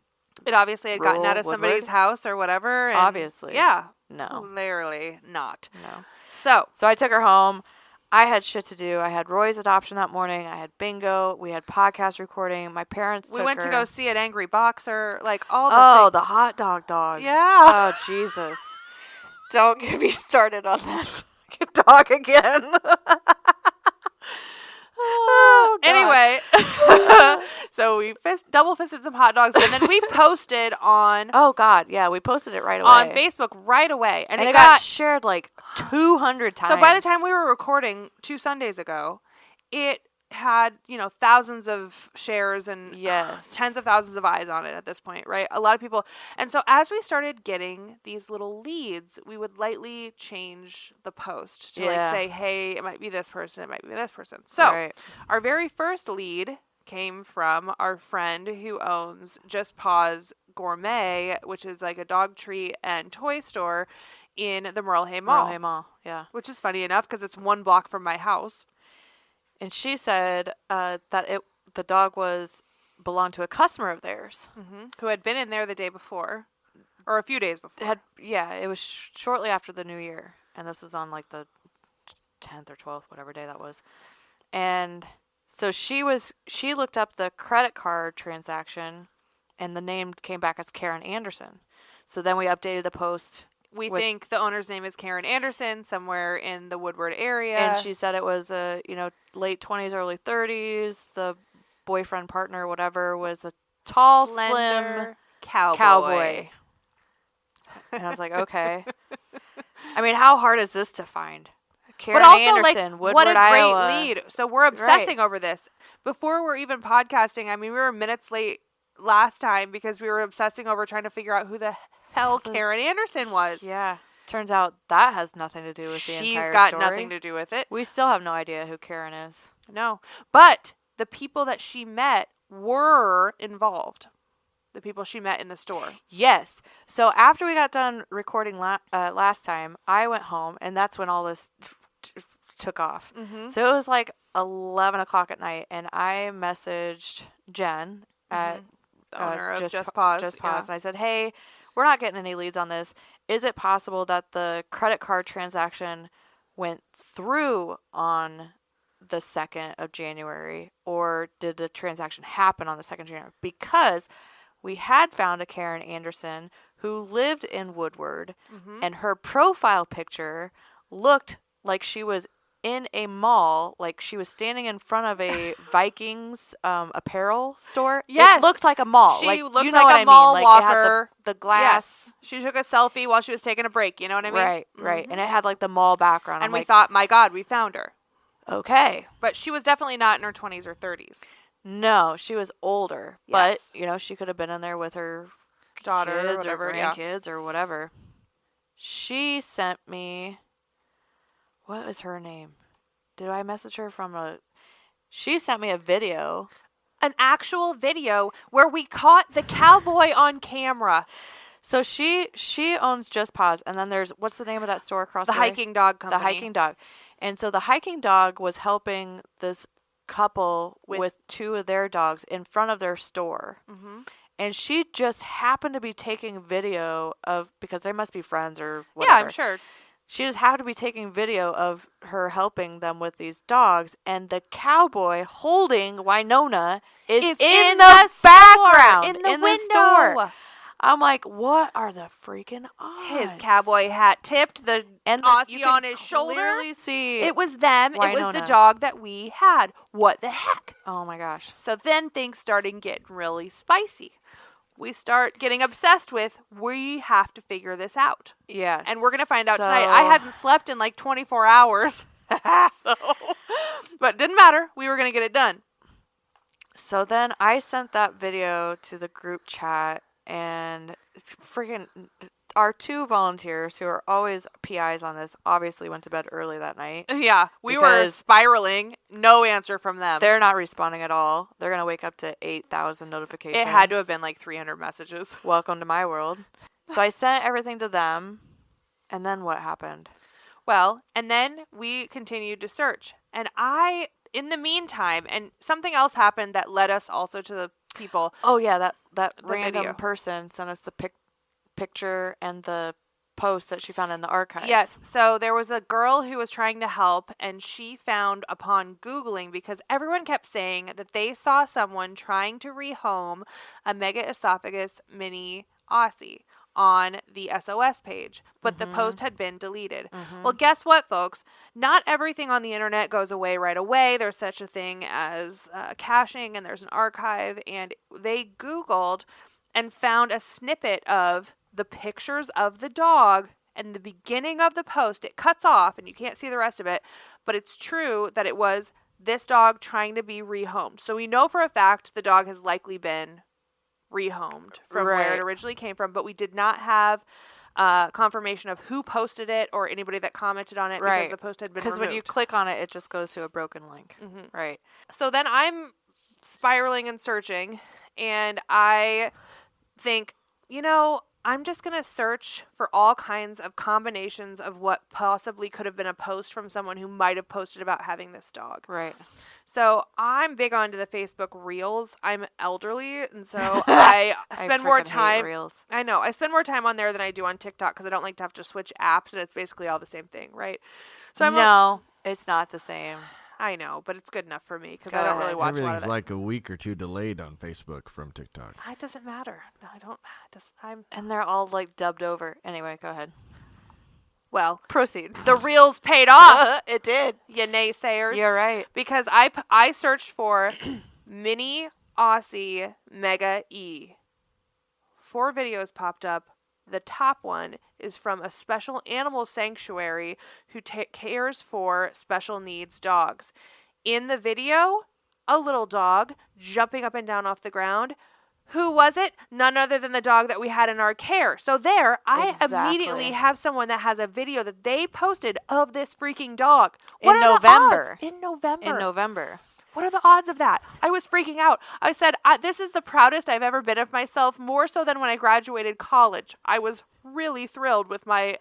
It obviously had gotten Rural out of somebody's Woodward? house or whatever. And Obviously. Yeah. no. Clearly not. No. So So I took her home. I had shit to do. I had Roy's adoption that morning. I had bingo. We had podcast recording. My parents we took went to her. go see an angry boxer, like all the Oh, things. the hot dog. Yeah. Oh, Jesus. Don't get me started on that fucking dog again. Oh, God. Anyway, so we double fisted some hot dogs, and then we posted on Oh, God. Yeah, we posted it right away. on Facebook right away, And it got shared like 200 times. so by the time we were recording 2 Sundays ago, it had, thousands of shares and Yes. tens of thousands of eyes on it at this point, right? A lot of people. And so as we started getting these little leads, we would lightly change the post to Yeah. say, hey, it might be this person, it might be this person. So Right. our very first lead came from our friend who owns Just Paws Gourmet, which is like a dog treat and toy store in the Merle Hay Mall, Hey, Mall. Yeah. which is funny enough because it's 1 block from my house. And she said that the dog belonged to a customer of theirs. Who had been in there the day before, or a few days before. It was shortly after the New Year, and this was on like the 10th or 12th, whatever day that was. And so she looked up the credit card transaction, and the name came back as Karen Anderson. So then we updated the post. We think the owner's name is Karen Anderson, somewhere in the Woodward area. And she said it was late 20s, early 30s. The boyfriend, partner, whatever, was a tall, slim Slender cowboy. And I was like, okay. I mean, how hard is this to find? Karen But also, Anderson, like, Woodward, what a great Iowa. lead. So we're obsessing over this. Before we're even podcasting, I mean, we were minutes late last time because we were obsessing over trying to figure out who the hell Karen Anderson was. Yeah. Turns out that has nothing to do with the entire She's got story. nothing to do with it. We still have no idea who Karen is. No. But the people that she met were involved. The people she met in the store. Yes. So after we got done recording last time, I went home, and that's when all this took off. Mm-hmm. So it was like 11 o'clock at night, and I messaged Jen at The owner of Just Paws. Paws. And I said, hey, we're not getting any leads on this. Is it possible that the credit card transaction went through on the 2nd of January, or did the transaction happen on the 2nd of January? Because we had found a Karen Anderson who lived in Woodward, and her profile picture looked like she was in a mall, like she was standing in front of a Vikings apparel store. Yes. It looked like a mall. She like, looked you know like what a I mall mean. Like, it had walker. the glass. Yes. She took a selfie while she was taking a break. You know what I mean? Right. And it had like the mall background. And I'm we like, thought, my God, we found her. okay. But she was definitely not in her 20s or 30s. No, she was older. Yes. But, she could have been in there with her Daughter or kids whatever, or yeah. grandkids or whatever. She sent me, what is her name? Did I message her she sent me a video. An actual video where we caught the cowboy on camera. So she owns Just Paws, and then there's, what's the name of that store across The the way? hiking dog company. The hiking dog. And so the hiking dog was helping this couple with 2 of their dogs in front of their store. Mm-hmm. And she just happened to be taking video of, because they must be friends or whatever. Yeah, I'm sure. She just happened to be taking video of her helping them with these dogs, and the cowboy holding Winona is in the background, in the the store. I'm like, what are the freaking odds? His cowboy hat tipped, the and Aussie you on can his shoulder. clearly see It was them. It was the Winona. dog that we had. What the heck? Oh my gosh. So then things started getting really spicy. We start getting obsessed with, we have to figure this out. Yes. And we're going to find out tonight. I hadn't slept in like 24 hours. But didn't matter. We were going to get it done. So then I sent that video to the group chat, and freaking our 2 volunteers who are always PIs on this obviously went to bed early that night. Yeah, we were Because spiraling. No answer from them. They're not responding at all. They're going to wake up to 8,000 notifications. It had to have been like 300 messages. Welcome to my world. So I sent everything to them, and then what happened? Well, and then we continued to search. And in the meantime, and something else happened that led us also to the people. Oh, yeah, that The random video. person sent us the picture and the post that she found in the archives. Yes. So there was a girl who was trying to help, and she found upon Googling, because everyone kept saying that they saw someone trying to rehome a Megaesophagus mini Aussie on the SOS page, but the post had been deleted. Well, guess what, folks? Not everything on the internet goes away right away. There's such a thing as caching, and there's an archive, and they Googled and found a snippet of the pictures of the dog and the beginning of the post. It cuts off, and you can't see the rest of it, but it's true that it was this dog trying to be rehomed. So we know for a fact the dog has likely been rehomed from where it originally came from, but we did not have confirmation of who posted it or anybody that commented on it because the post had been removed. Because when you click on it, it just goes to a broken link. Right. So then I'm spiraling and searching, and I think, I'm just going to search for all kinds of combinations of what possibly could have been a post from someone who might have posted about having this dog. Right. So I'm big onto the Facebook Reels. I'm elderly, and so I spend more time. Reels. I know. I spend more time on there than I do on TikTok because I don't like to have to switch apps, and it's basically all the same thing, right? So No, it's not the same. I know, but it's good enough for me because Go I don't ahead. really watch a lot of Everything's that. like a week or 2 delayed on Facebook from TikTok. It doesn't matter. No, I don't. And they're all like dubbed over. Anyway, go ahead. Well, Proceed. the Reels paid off, It did. you naysayers. You're right. Because I searched for mini Aussie Mega E. 4 videos popped up. The top one is from a special animal sanctuary who cares for special needs dogs. In the video, a little dog jumping up and down off the ground. Who was it? None other than the dog that we had in our care. So there, I immediately have someone that has a video that they posted of this freaking dog. What In are November. The odds? In November. In November. What are the odds of that? I was freaking out. I said, this is the proudest I've ever been of myself, more so than when I graduated college. I was really thrilled with my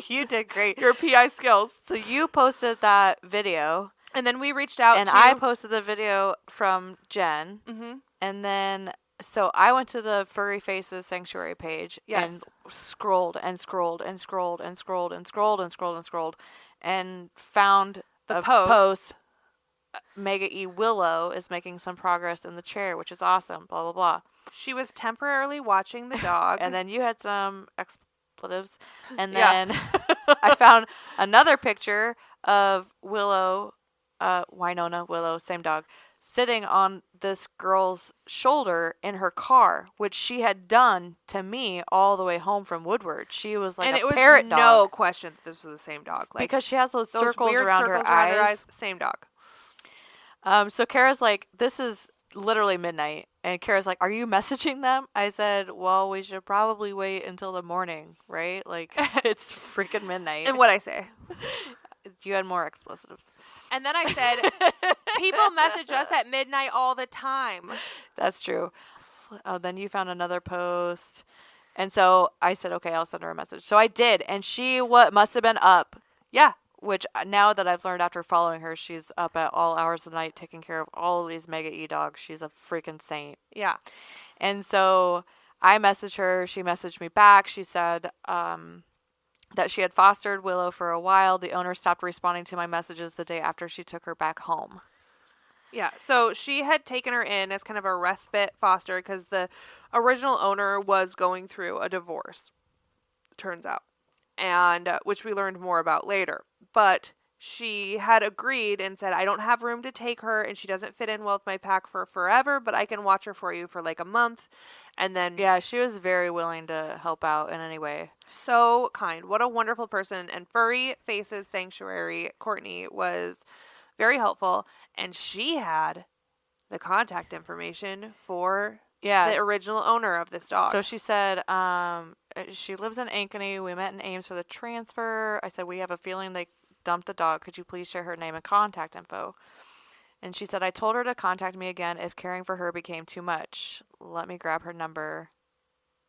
You did great. your PI skills. So you posted that video. And then we reached out And to... I posted the video from Jen. Mm-hmm. And then... So I went to the Furry Faces Sanctuary page and scrolled and scrolled and scrolled and scrolled and scrolled and scrolled and scrolled and found The a post. Mega E Willow is making some progress in the chair, which is awesome, blah, blah, blah. She was temporarily watching the dog. And then you had some expletives. And then I found another picture of Willow, Wynonna, Willow, same dog, sitting on this girl's shoulder in her car, which she had done to me all the way home from Woodward. She was like a parrot dog. And it was no question this was the same dog. Like, because she has those circles weird around circles her around eyes. Same dog. So Kara's like, this is literally midnight. And Kara's like, are you messaging them? I said, well, we should probably wait until the morning, right? Like, it's freaking midnight. And what'd I say? You had more expletives. And then I said, people message us at midnight all the time. That's true. Oh, then you found another post. And so I said, okay, I'll send her a message. So I did. And she must have been up. Yeah. Which now that I've learned after following her, she's up at all hours of the night taking care of all of these Mega E dogs. She's a freaking saint. Yeah. And so I messaged her. She messaged me back. She said that she had fostered Willow for a while. The owner stopped responding to my messages the day after she took her back home. Yeah, so she had taken her in as kind of a respite foster because the original owner was going through a divorce, turns out, and which we learned more about later. But she had agreed and said, I don't have room to take her, and she doesn't fit in well with my pack for forever, but I can watch her for you for like a month. And then... Yeah, she was very willing to help out in any way. So kind. What a wonderful person. And Furry Faces Sanctuary, Courtney, was very helpful. And she had the contact information for Yeah. the original owner of this dog. So she said, she lives in Ankeny. We met in Ames for the transfer. I said, we have a feeling they dumped the dog. Could you please share her name and contact info? And she said, I told her to contact me again if caring for her became too much. Let me grab her number.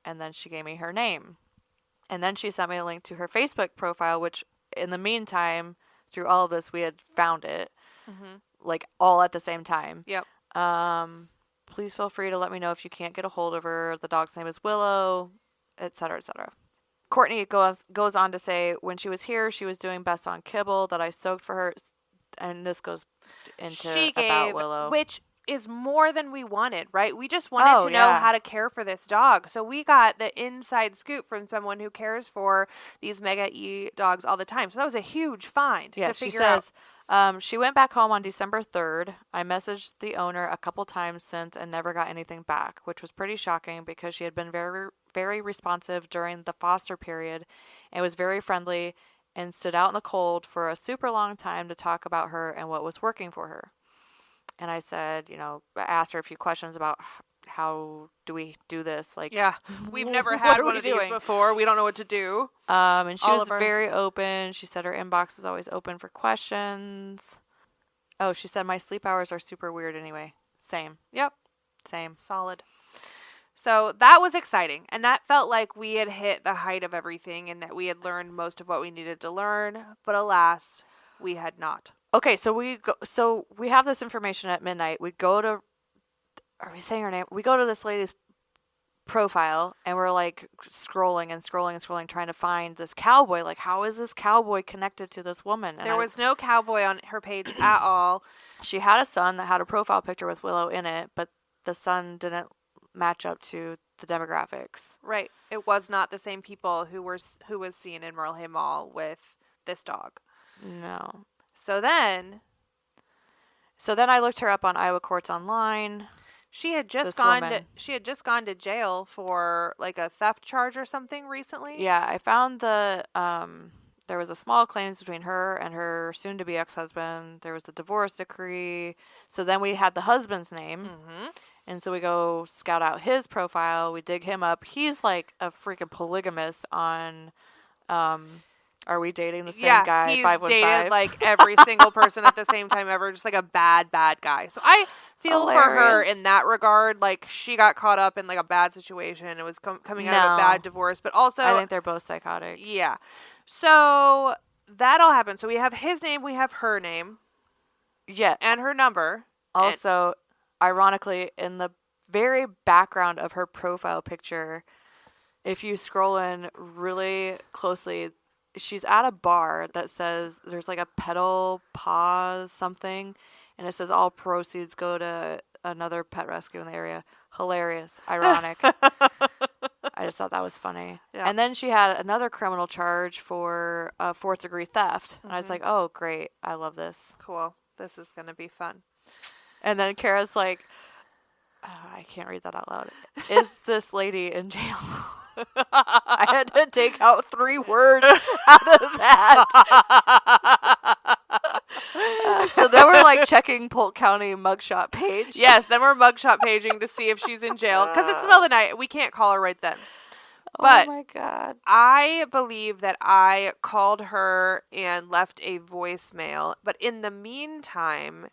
And then she gave me her name. And then she sent me a link to her Facebook profile, which in the meantime, through all of this, we had found it. Like all at the same time. Yep. Please feel free to let me know if you can't get a hold of her. The dog's name is Willow, etc., etc. Courtney goes on to say, when she was here, she was doing best on kibble that I soaked for her. And this goes into about Willow. Which is more than we wanted, right? We just wanted to know how to care for this dog. So we got the inside scoop from someone who cares for these Mega E dogs all the time. So that was a huge find to figure out. She says, she went back home on December 3rd. I messaged the owner a couple times since and never got anything back, which was pretty shocking because she had been very, very responsive during the foster period and was very friendly and stood out in the cold for a super long time to talk about her and what was working for her. And I said, I asked her a few questions about how do we do this? Like, yeah, we've never had one of these before. We don't know what to do. And she was very open. She said her inbox is always open for questions. Oh, she said my sleep hours are super weird anyway. Same. Yep. Same. Solid. So that was exciting. And that felt like we had hit the height of everything and that we had learned most of what we needed to learn. But alas, we had not. Okay, so we have this information at midnight. We go to, are we saying her name? We go to this lady's profile and we're like scrolling and scrolling and scrolling, trying to find this cowboy. Like, how is this cowboy connected to this woman? And there was no cowboy on her page at all. She had a son that had a profile picture with Willow in it, but the son didn't match up to the demographics. Right. It was not the same people who was seen in Merle Hay Mall with this dog. No. So then I looked her up on Iowa Courts Online. She had just gone to jail for like a theft charge or something recently. Yeah, I found there was a small claims between her and her soon-to-be ex-husband. There was the divorce decree. So then we had the husband's name. Mm-hmm. And so we go scout out his profile. We dig him up. He's like a freaking polygamist on Are We Dating the Same Guy? He's 515. dated like every single person at the same time ever, just like a bad guy. So I feel for her in that regard. Like, she got caught up in like a bad situation and was coming out of a bad divorce, but also I think they're both psychotic. Yeah. So that all happened. So we have his name, we have her name. Yeah. And her number. Also, ironically, in the very background of her profile picture, if you scroll in really closely, she's at a bar that says there's like a pedal pause something, and it says all proceeds go to another pet rescue in the area. Hilarious. Ironic. I just thought that was funny. Yeah. And then she had another criminal charge for 4th-degree theft. Mm-hmm. And I was like, oh, great. I love this. Cool. This is going to be fun. And then Kara's like, I can't read that out loud. Is this lady in jail? I had to take out 3 words out of that. So then we're like checking Polk County mugshot page. Yes, then we're mugshot paging to see if she's in jail. Because it's the middle of the night. We can't call her right then. But oh my God. I believe that I called her and left a voicemail. But in the meantime,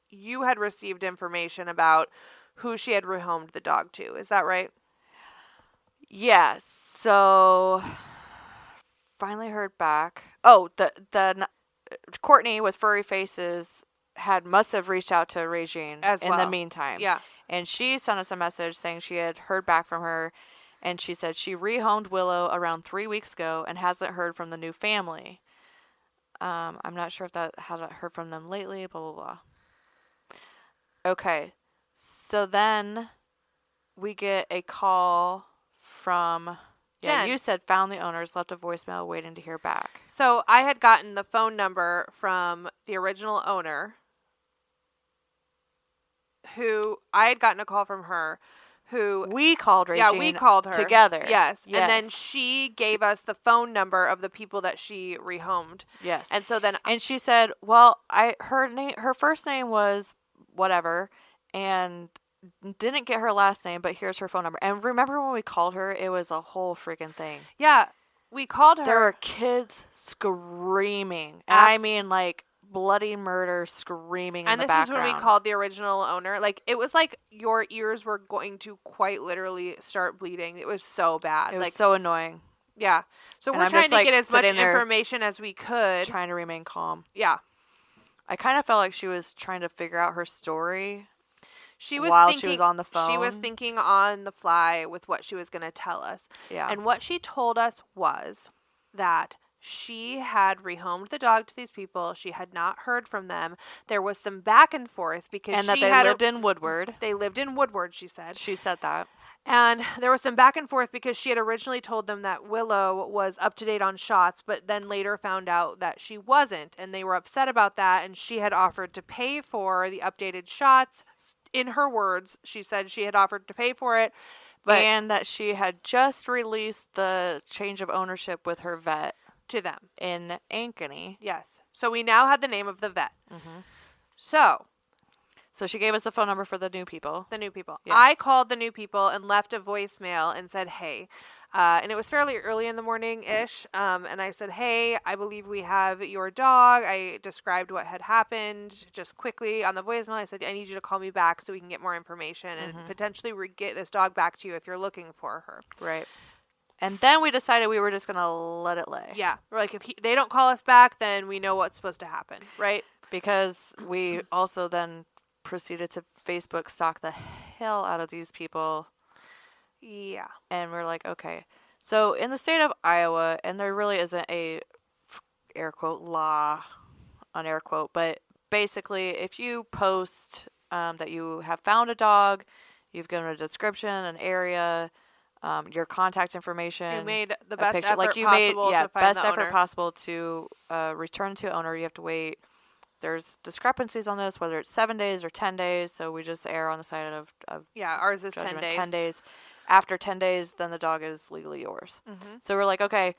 you had received information about who she had rehomed the dog to. Is that right? Yeah. So finally heard back. Oh, the Courtney with furry faces must have reached out to Regine in the meantime. Yeah. And she sent us a message saying she had heard back from her, and she said she rehomed Willow around 3 weeks ago and hasn't heard from the new family. I'm not sure if that hasn't heard from them lately, blah, blah, blah. Okay. So then we get a call from Jen. Yeah, you said found the owners, left a voicemail, waiting to hear back. So I had gotten the phone number from the original owner, who I had gotten a call from her, who we called Regine. Yeah, we called her together. Yes. And then she gave us the phone number of the people that she rehomed. Yes. And so then she said, well, her first name was whatever, and didn't get her last name, but here's her phone number. And remember when we called her, it was a whole freaking thing. Yeah, we called her. There were kids screaming. And I mean, like, bloody murder screaming in the background. And this is when we called the original owner. Like, it was like your ears were going to quite literally start bleeding. It was so bad. It was so annoying. Yeah. So And we're I'm trying just, to like, get as much sitting there information as we could. trying to remain calm. Yeah. I kind of felt like she was trying to figure out her story she was on the phone. She was thinking on the fly with what she was going to tell us. Yeah. And what she told us was that she had rehomed the dog to these people. She had not heard from them. There was some back and forth because and that they lived in Woodward. They lived in Woodward, she said. She said that. And there was some back and forth because she had originally told them that Willow was up to date on shots, but then later found out that she wasn't. And they were upset about that. And she had offered to pay for the updated shots. In her words, she said she had offered to pay for it. And that she had just released the change of ownership with her vet. To them. In Ankeny. Yes. So we now had the name of the vet. Mm-hmm. So she gave us the phone number for the new people. The new people. Yeah. I called the new people and left a voicemail and said, hey. And it was fairly early in the morning-ish. And I said, hey, I believe we have your dog. I described what had happened just quickly on the voicemail. I said, I need you to call me back so we can get more information and potentially get this dog back to you if you're looking for her. Right. And then we decided we were just going to let it lay. Yeah. We're like, if they don't call us back, then we know what's supposed to happen, right? Because we also then proceeded to Facebook stalk the hell out of these people. Yeah. And we're like, okay. So in the state of Iowa, and there really isn't a air quote law on air quote, but basically if you post that you have found a dog, you've given a description, an area, your contact information. You made the best picture, effort like you possible made, to find best the effort owner. possible to return to owner. You have to wait. There's discrepancies on this, whether it's 7 days or 10 days. So we just err on the side of yeah, ours is judgment. 10 days. 10 days. After 10 days, then the dog is legally yours. Mm-hmm. So we're like, okay,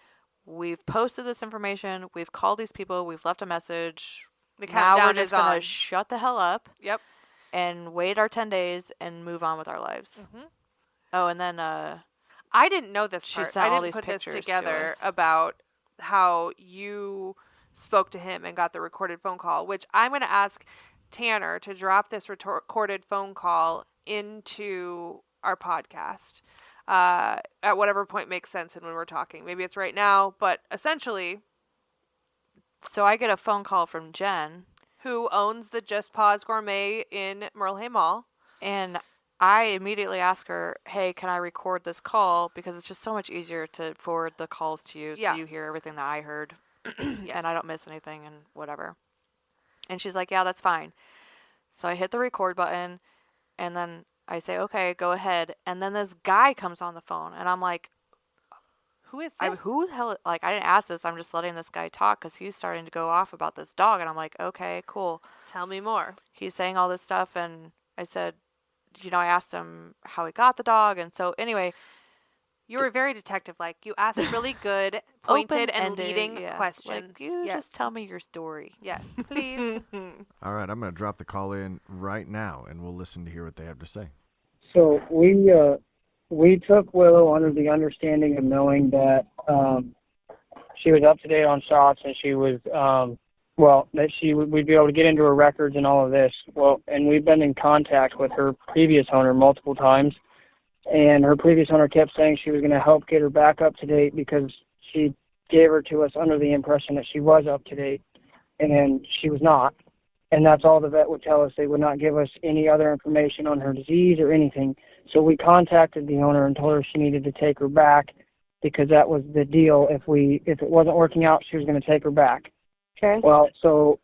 we've posted this information. We've called these people. We've left a message. The now countdown we're just is on. going to shut the hell up. Yep. And wait our 10 days and move on with our lives. Mm-hmm. Oh, and then I didn't know this she part. sent I all didn't these put this pictures together to us. about how you spoke to him and got the recorded phone call, which I'm going to ask Tanner to drop this recorded phone call into our podcast at whatever point makes sense and when we're talking. Maybe it's right now, but essentially... So I get a phone call from Jen, who owns the Just Pause Gourmet in Merle Mall. And I immediately ask her, hey, can I record this call? Because it's just so much easier to forward the calls to you so you hear everything that I heard and I don't miss anything and whatever. And she's like, yeah, that's fine. So I hit the record button and then I say, okay, go ahead. And then this guy comes on the phone and I'm like, who is this? Who the hell? Like, I didn't ask this. I'm just letting this guy talk because he's starting to go off about this dog. And I'm like, okay, cool. Tell me more. He's saying all this stuff. And I said, I asked him how he got the dog. And so anyway. You were very detective-like. You asked really good, pointed, and leading questions. Like, you just tell me your story. Yes, please. All right, I'm going to drop the call in right now, and we'll listen to hear what they have to say. So we took Willow under the understanding of knowing that she was up to date on shots and she was that we'd be able to get into her records and all of this. Well, and we've been in contact with her previous owner multiple times, and her previous owner kept saying she was going to help get her back up to date because she gave her to us under the impression that she was up to date, and she was not. And that's all the vet would tell us. They would not give us any other information on her disease or anything. So we contacted the owner and told her she needed to take her back because that was the deal. If it wasn't working out, she was going to take her back. Okay. Well, so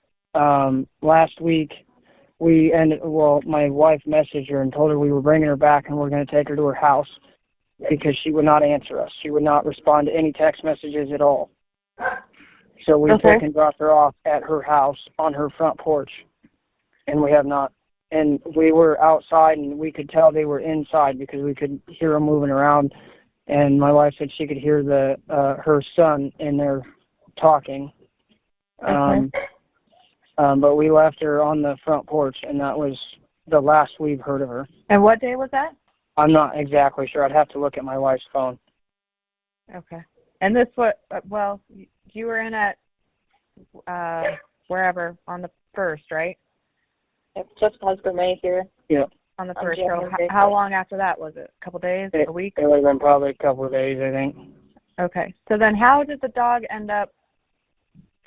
last week my wife messaged her and told her we were bringing her back and we're going to take her to her house because she would not answer us. She would not respond to any text messages at all. So we took and dropped her off at her house on her front porch, and we have not. And we were outside, and we could tell they were inside because we could hear them moving around. And my wife said she could hear her son in there talking. But we left her on the front porch, and that was the last we've heard of her. And what day was that? I'm not exactly sure. I'd have to look at my wife's phone. Okay. And this well, you were in at wherever on the 1st, right? It's just husband May here. Yeah. On the On 1st. So January how long after that was it? A couple days? A week? It would have been probably a couple of days, I think. Okay. So then how did the dog end up?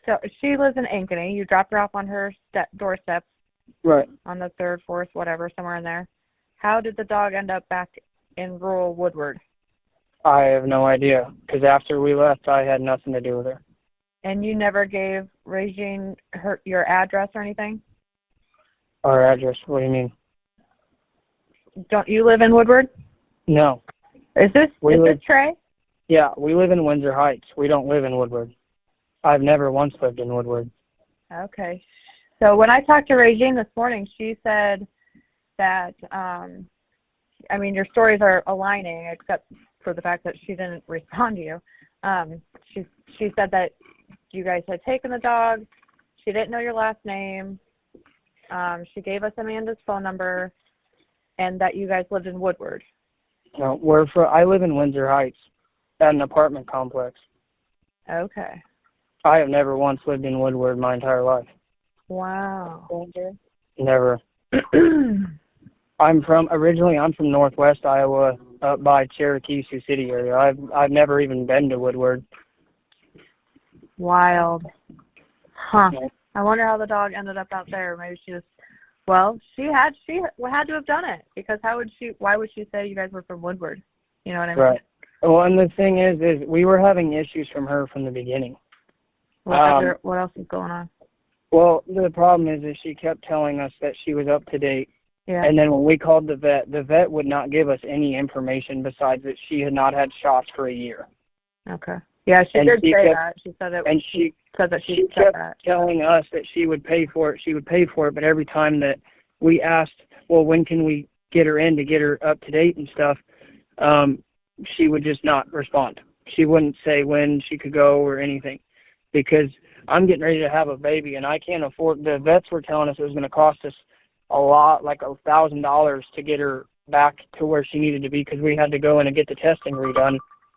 So she lives in Ankeny. You dropped her off on her doorstep Right. on the 3rd, 4th, whatever, somewhere in there. How did the dog end up back in rural Woodward? I have no idea, because after we left, I had nothing to do with her. And you never gave Regine your address or anything? Our address, what do you mean? Don't you live in Woodward? No. Is this live, Trey? Yeah, we live in Windsor Heights. We don't live in Woodward. I've never once lived in Woodward. Okay. So when I talked to Regine this morning, she said that, I mean, your stories are aligning except for the fact that she didn't respond to you. She said that you guys had taken the dog. She didn't know your last name. She gave us Amanda's phone number, and that you guys lived in Woodward. No, I live in Windsor Heights at an apartment complex. Okay. I have never once lived in Woodward my entire life. Wow. Never. I'm from Northwest Iowa, up by Cherokee, Sioux City area. I've never even been to Woodward. Wild. Huh. I wonder how the dog ended up out there. Maybe she just, well, she had to have done it, because why would she say you guys were from Woodward? You know what I mean? Right. Well, and the thing is we were having issues from her from the beginning. What else is going on? Well, the problem is she kept telling us that she was up to date. Yeah. And then when we called the vet would not give us any information besides that she had not had shots for a year. Okay. Yeah, she did say that. She said it. And she said that she kept that. telling us that she would pay for it, but every time that we asked, well, when can we get her in to get her up to date and stuff, she would just not respond. She wouldn't say when she could go or anything, because I'm getting ready to have a baby and I can't afford. The vets were telling us it was going to cost us a lot, like $1,000 to get her back to where she needed to be, because we had to go in and get the testing redone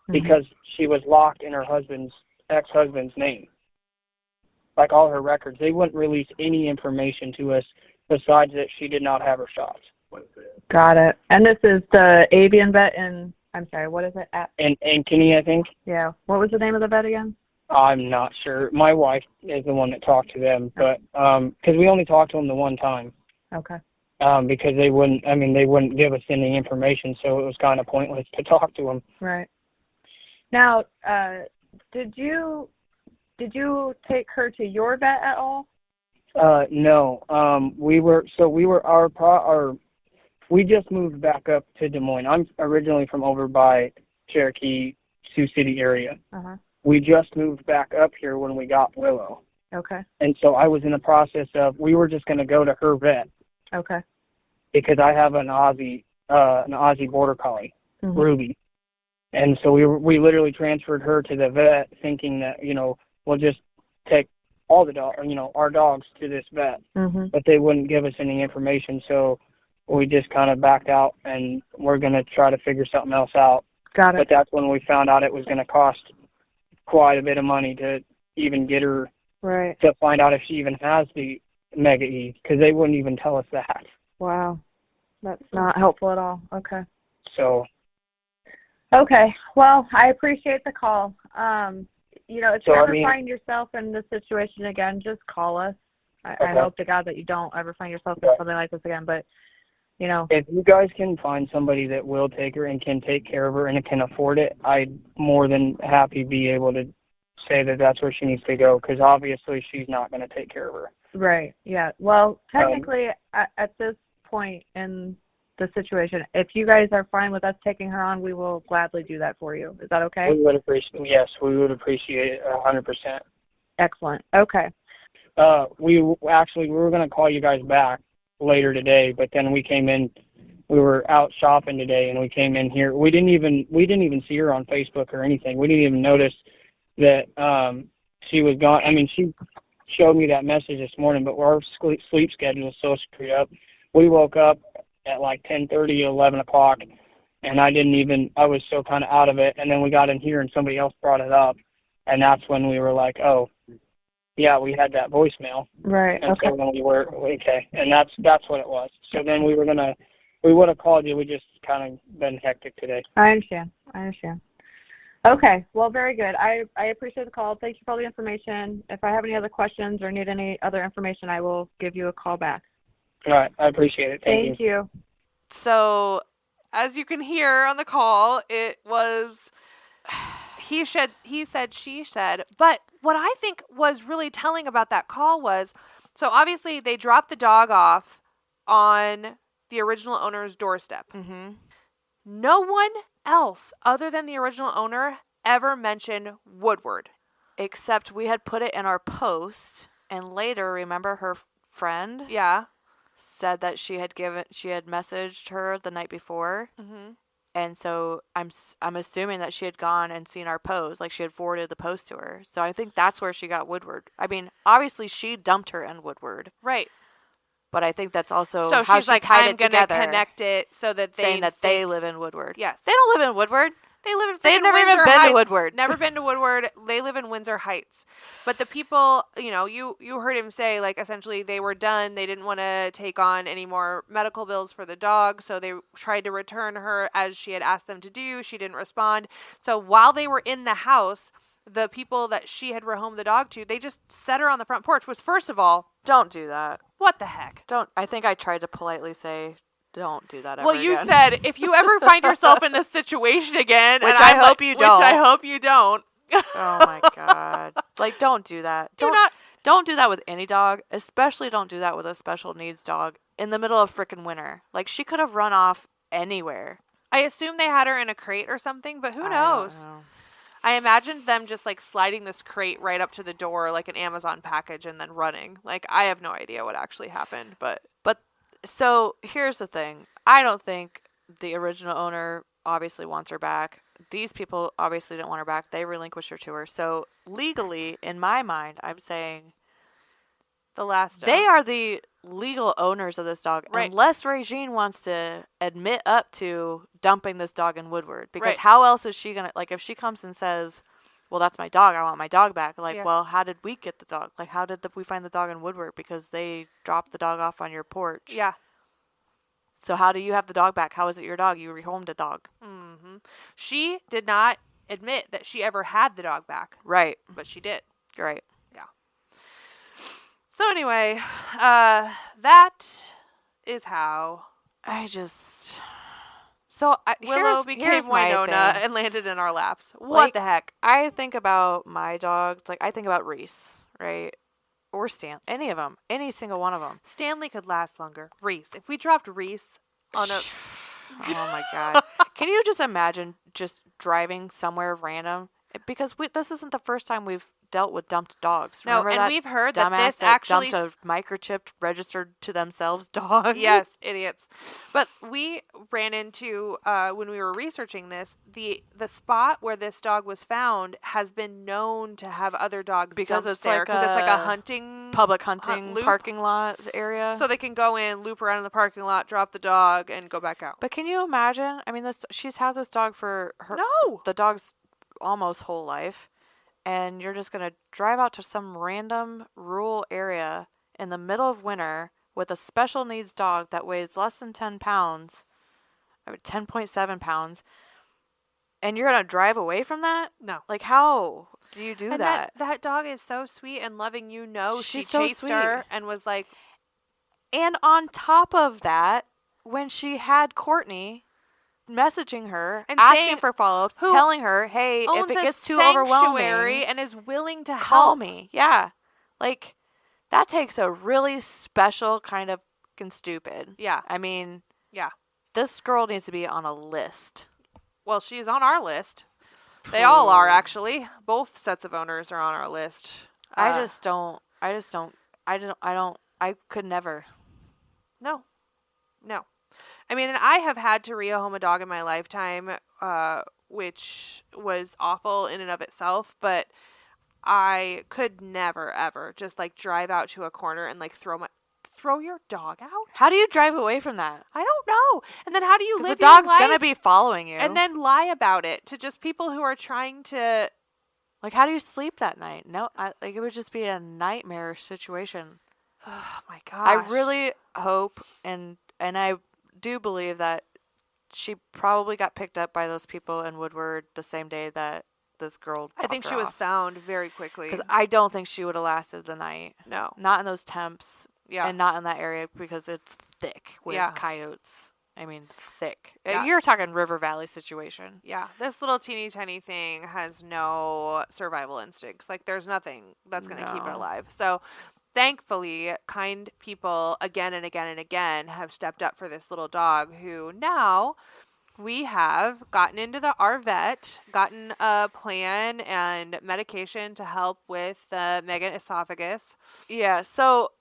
because she was locked in her ex-husband's name. Like all her records. They wouldn't release any information to us besides that she did not have her shots. Got it. And this is the avian vet in, I'm sorry, what is it? In Ankeny, I think. Yeah. What was the name of the vet again? I'm not sure. My wife is the one that talked to them, but because we only talked to them the one time. Okay. Because they wouldn't give us any information, so it was kind of pointless to talk to them. Right. Now, did you take her to your vet at all? No. We just moved back up to Des Moines. I'm originally from over by Cherokee, Sioux City area. Uh-huh. We just moved back up here when we got Willow. Okay. And so I was in the process of, we were just going to go to her vet. Okay. Because I have an Aussie border collie, Ruby. And so we literally transferred her to the vet thinking that, we'll just take all the our dogs to this vet. But they wouldn't give us any information, so we just kind of backed out and we're going to try to figure something else out. Got it. But that's when we found out it was going to cost quite a bit of money to even get her, right, to find out if she even has the Mega E, because they wouldn't even tell us that. Wow. That's not helpful at all. Okay. So. Okay. Well, I appreciate the call. If you ever find yourself in this situation again, just call us. I hope to God that you don't ever find yourself in something like this again, but, If you guys can find somebody that will take her and can take care of her and can afford it, I'd more than happy be able to say that that's where she needs to go, because obviously she's not going to take care of her. Right, yeah. Well, technically, at this point in the situation, if you guys are fine with us taking her on, we will gladly do that for you. Is that okay? We would appreciate it 100%. Excellent. Okay. We were going to call you guys back later today, but then we were out shopping today and we came in here. We didn't even see her on Facebook or anything. We didn't even notice that she was gone. I mean, she showed me that message this morning, but our sleep schedule is so screwed up. we woke up at like 10:30, 11 o'clock, and I was still kind of out of it. And then we got in here and somebody else brought it up. And that's when we were like, oh, yeah, we had that voicemail. Right. And Okay. so then okay. And that's what it was. So then we would have called you. We just kind of been hectic today. I understand. Okay. Well, very good. I appreciate the call. Thank you for all the information. If I have any other questions or need any other information, I will give you a call back. All right. I appreciate it. Thank you. you. So, as you can hear on the call, it was he said, she said. But what I think was really telling about that call was, so obviously they dropped the dog off on the original owner's doorstep. Mm-hmm. No one else other than the original owner ever mentioned Woodward. Except we had put it in our post, and later, remember her friend Yeah. said that she had messaged her the night before, Mm-hmm. and so I'm assuming that she had gone and seen our post, like she had forwarded the post to her. So I think that's where she got Woodward. I mean, obviously she dumped her in Woodward, Right. but I think that's also So how she's she like, tied I'm it going to together, connect it so that saying that they they live in Woodward. Yes. They don't live in Woodward. They live in They've freaking never even Windsor been to Heights. Woodward. Never been to Woodward. They live in Windsor Heights. But the people, you heard him say, like, essentially they were done. They didn't want to take on any more medical bills for the dog, so they tried to return her as she had asked them to do. She didn't respond. So while they were in the house, the people that she had rehomed the dog to, they just set her on the front porch, which, first of all, Don't do that. what the heck? I think I tried to politely say, don't do that ever Well, you again. said if you ever find yourself in this situation again, Which and I I'm hope like- you Which I don't. hope you don't. Oh my God. Like, don't do that. Don't do that with any dog. Especially don't do that with a special needs dog in the middle of frickin' winter. Like, she could have run off anywhere. I assume they had her in a crate or something, but who I knows? don't know. I imagined them just like sliding this crate right up to the door like an Amazon package and then running. Like, I have no idea what actually happened, but So, here's the thing. I don't think the original owner obviously wants her back. These people obviously didn't want her back. They relinquished her to her. So, legally, in my mind, I'm saying the last they are the legal owners of this dog. Right. Unless Regine wants to admit up to dumping this dog in Woodward. Because Right. how else is she going to, like, if she comes and says, well, that's my dog, I want my dog back. Like, Yeah. well, how did we get the dog? Like, how did we find the dog in Woodward? Because they dropped the dog off on your porch. Yeah. So how do you have the dog back? How is it your dog? You rehomed a dog. Mm-hmm. She did not admit that she ever had the dog back, Right. but she did. You're right. So anyway, that is how Willow became here's my Winona thing. and landed in our laps. What Like, the heck? I think about my dogs, like I think about Reese, right? Or Stan, any of them, any single one of them. Stanley could last longer. Reese. If we dropped Reese on a... Oh my God. Can you just imagine just driving somewhere random? Because this isn't the first time we've dealt with dumped dogs. No, Remember and that we've heard that dumbass this actually... dumped a microchipped, registered to themselves dog? Yes, idiots. But we ran into, when we were researching this, the spot where this dog was found has been known to have other dogs Because dumped it's there. like Because it's like a a hunting... Public hunting loop. parking lot area. So they can go in, loop around in the parking lot, drop the dog, and go back out. But can you imagine? I mean, she's had this dog for No! the dog's almost whole life, and you're just gonna drive out to some random rural area in the middle of winter with a special needs dog that weighs less than 10 pounds, I mean 10.7 pounds, and you're gonna drive away from that? No. Like, how do you do And that? that dog is so sweet and loving. She She's so chased her sweet. and was like, And on top of that, when she had Courtney messaging her, And asking saying- for follow-ups, who telling her, hey, if owns it a gets too sanctuary overwhelming, and is willing to call help. me. Yeah. Like, that takes a really special kind of fucking stupid. Yeah. I mean, Yeah. this girl needs to be on a list. Well, she's on our list. They all are, actually. Both sets of owners are on our list. I could never. No. I mean, and I have had to rehome a dog in my lifetime, which was awful in and of itself, but I could never, ever just, like, drive out to a corner and, like, throw your dog out? How do you drive away from that? I don't know. And then how do you 'Cause live the your dog's life gonna be following you. and then lie about it to just people who are trying to? like, how do you sleep that night? No, like it would just be a nightmare situation. Oh my gosh! I really hope and I do believe that she probably got picked up by those people in Woodward the same day that this girl. I think she was found very quickly. because I don't think she would have lasted the night. No. Not in those temps. Yeah. And not in that area because it's thick with Yeah. coyotes. I mean, thick. Yeah. You're talking River Valley situation. Yeah, this little teeny tiny thing has no survival instincts. Like, there's nothing that's going to keep it No. alive. So, thankfully, kind people again and again and again have stepped up for this little dog who now we have gotten into our vet, gotten a plan and medication to help with Megaesophagus. Yeah, so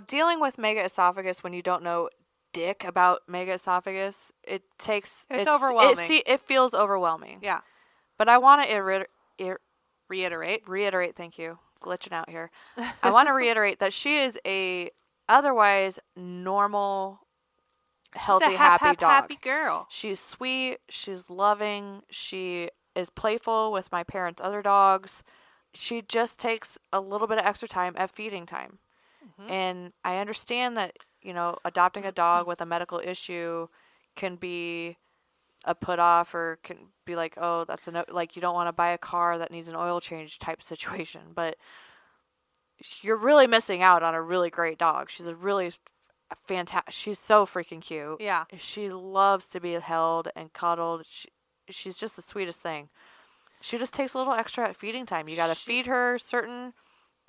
dealing with Megaesophagus when you don't know dick about Megaesophagus, it's overwhelming. It feels overwhelming. Yeah. But I want to Reiterate. Thank you. Glitching out here. I want to reiterate that she is a otherwise normal, healthy, She's a happy dog. happy girl. She's sweet. She's loving. She is playful with my parents' other dogs. She just takes a little bit of extra time at feeding time. Mm-hmm. And I understand that, adopting a dog with a medical issue can be a put off or can be like, oh, that's like you don't want to buy a car that needs an oil change type situation. But you're really missing out on a really great dog. She's a really fantastic. She's so freaking cute. Yeah. She loves to be held and cuddled. She's just the sweetest thing. She just takes a little extra at feeding time. You got to feed her certain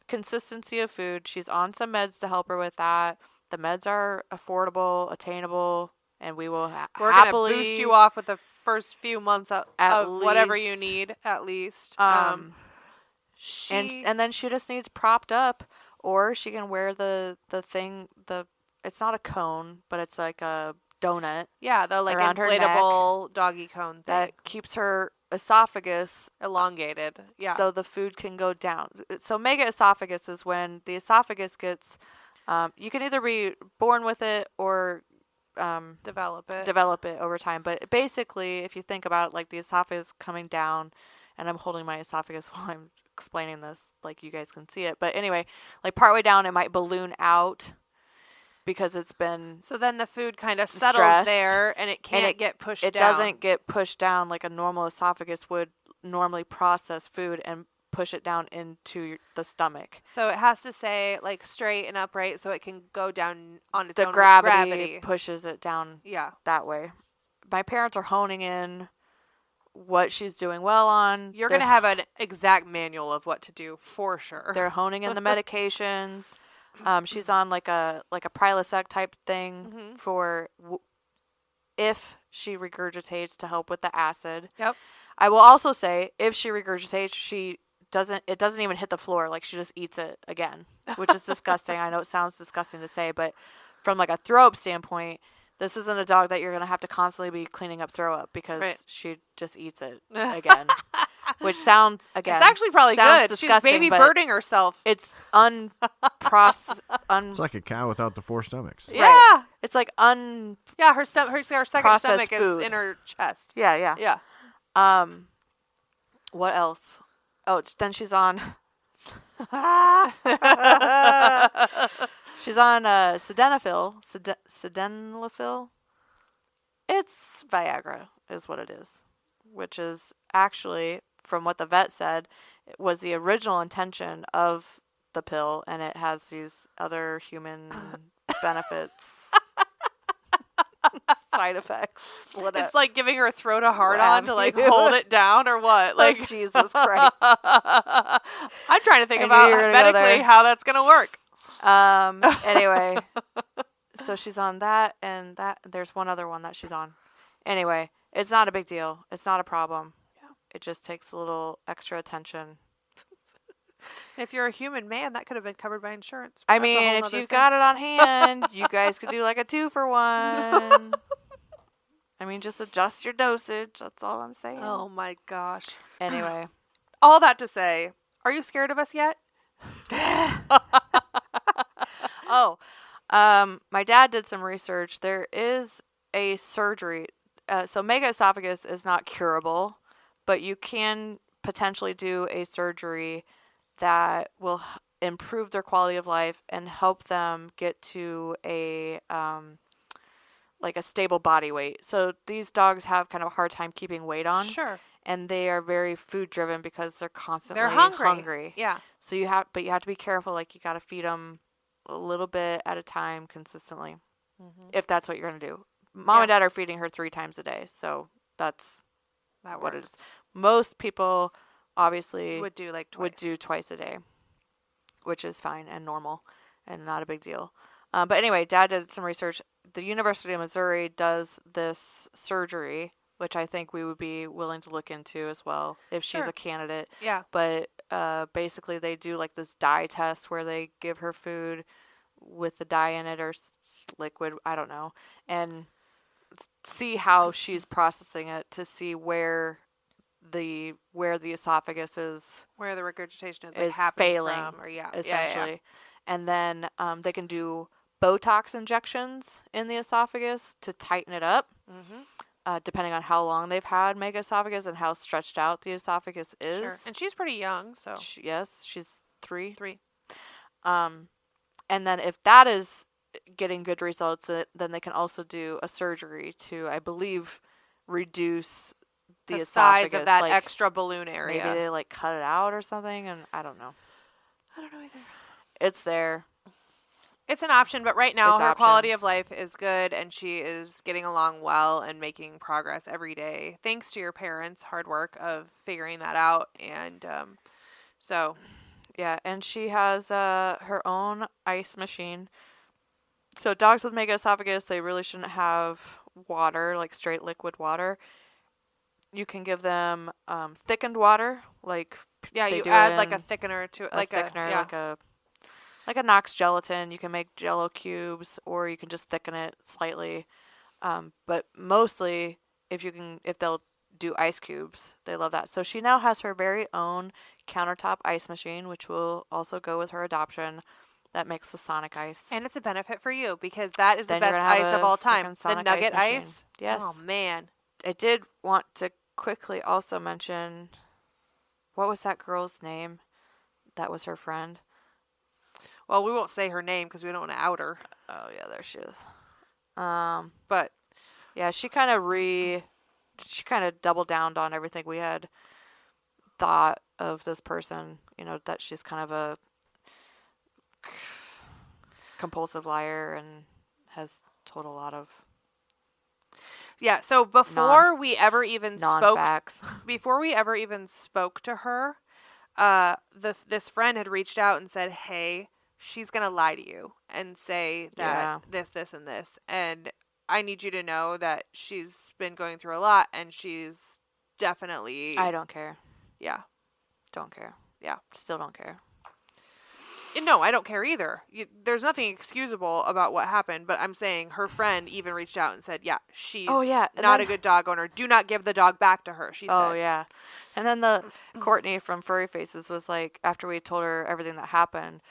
consistency of food. She's on some meds to help her with that. The meds are affordable, attainable, and we will We're happily going to boost you off with the first few months of whatever you least. need, at least. and then she just needs propped up, or she can wear the thing. It's not a cone, but it's like a donut the like around her inflatable doggy cone thing. that keeps her esophagus Elongated. Yeah. so the food can go down. So Megaesophagus is when the esophagus gets. You can either be born with it or develop it over time. But basically, if you think about it, like the esophagus coming down, and I'm holding my esophagus while I'm explaining this, like you guys can see it. But anyway, like partway down, it might balloon out because it's been So then the food kind of settles stressed, there, and it can't get pushed down. It doesn't get pushed down like a normal esophagus would normally process food and push it down into the stomach. So it has to stay like straight and upright so it can go down on its The own gravity pushes it down Yeah. that way. My parents are honing in what she's doing well on. You're going to have an exact manual of what to do for sure. They're honing in the medications. She's on like a Prilosec type thing for if she regurgitates to help with the acid. Yep. I will also say if she regurgitates, it doesn't even hit the floor. Like she just eats it again, which is disgusting. I know it sounds disgusting to say, but from like a throw up standpoint, this isn't a dog that you're going to have to constantly be cleaning up throw up because she just eats it again. Which sounds, again, it's actually probably good. She's baby birding herself. It's unprocessed. It's like a cow without the 4 stomachs. Yeah. Right. It's like Yeah, her second stomach food. is in her chest. Yeah. Yeah. What else? Oh, then she's on. She's on sildenafil. Sildenafil. It's Viagra, is what it is, which is actually, from what the vet said, it was the original intention of the pill, and it has these other human benefits, side effects. It's like giving her throat a hard on to like hold it down or what? Like Jesus Christ. I'm trying to think about medically how that's gonna work. Anyway, so she's on that, and there's one other one that she's on. Anyway, it's not a big deal. It's not a problem. Yeah. It just takes a little extra attention. If you're a human man, that could have been covered by insurance. I mean, if you've got it on hand, you guys could do like a 2-for-1. I mean, just adjust your dosage. That's all I'm saying. Oh my gosh. Anyway. All that to say, are you scared of us yet? Oh, my dad did some research. There is a surgery. So megaesophagus is not curable, but you can potentially do a surgery that will improve their quality of life and help them get to a like a stable body weight. So these dogs have kind of a hard time keeping weight on. Sure. And they are very food driven because they're constantly They're hungry. Yeah. So you have to be careful. Like you got to feed them a little bit at a time consistently, if that's what you're gonna do. Mom and Dad are feeding her 3 times a day, so that's That what it works. is. Most people obviously Would do like twice. would do twice a day, which is fine and normal and not a big deal. But anyway, Dad did some research. The University of Missouri does this surgery, which I think we would be willing to look into as well if she's Sure. a candidate. Yeah. But basically, they do like this dye test where they give her food with the dye in it or liquid, I don't know, and see how she's processing it to see where the esophagus is Where the regurgitation is, like, is happening failing, from, or essentially. And then they can do Botox injections in the esophagus to tighten it up, depending on how long they've had megaesophagus and how stretched out the esophagus is. Sure. And she's pretty young, so Yes, she's 3. 3. And then if that is getting good results, then they can also do a surgery to, I believe, reduce the size esophagus, of that like, extra balloon area. Maybe they like cut it out or something, and I don't know. I don't know either. It's there. It's an option, but right now It's her quality options. of life is good, and she is getting along well and making progress every day, thanks to your parents' hard work of figuring that out. And so, Yeah, and she has her own ice machine. So dogs with megaesophagus, they really shouldn't have water, like straight liquid water. You can give them thickened water, like yeah, they you do add like a in thickener to it, a like thickener, yeah. like a Knox gelatin. You can make Jello cubes, or you can just thicken it slightly. But mostly, if they'll do ice cubes, they love that. So she now has her very own countertop ice machine, which will also go with her adoption. That makes the Sonic ice. And it's a benefit for you because that is Then the you're best gonna have ice of a all time. frickin' The Sonic nugget ice machine. ice. Yes. Oh man. I did want to quickly also mention, what was that girl's name? That was her friend. Well, we won't say her name because we don't want to out her. Oh yeah, there she is. But yeah, she kind of doubled down on everything we had thought of this person. You know, that she's kind of a compulsive liar and has told a lot of yeah, so before we ever even non-facts. spoke to her, this friend had reached out and said, "Hey, she's gonna lie to you and say that this, and this, and I need you to know that she's been going through a lot, and she's definitely." I don't care. Yeah. Don't care. Yeah. Still don't care. No, I don't care either. There's nothing excusable about what happened, but I'm saying her friend even reached out and said, yeah, she's not a good dog owner. Do not give the dog back to her, she said. Oh, yeah. And then the Courtney from Furry Faces was like, after we told her everything that happened,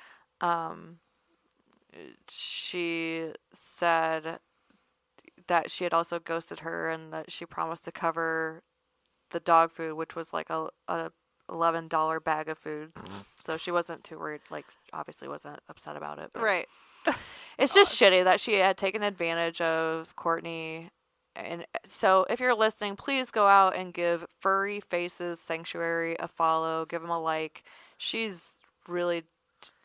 she said that she had also ghosted her and that she promised to cover the dog food, which was like a $11 bag of food. So she wasn't too worried, like, obviously wasn't upset about it. But right. It's just shitty that she had taken advantage of Courtney. And so if you're listening, please go out and give Furry Faces Sanctuary a follow. Give them a like. She's really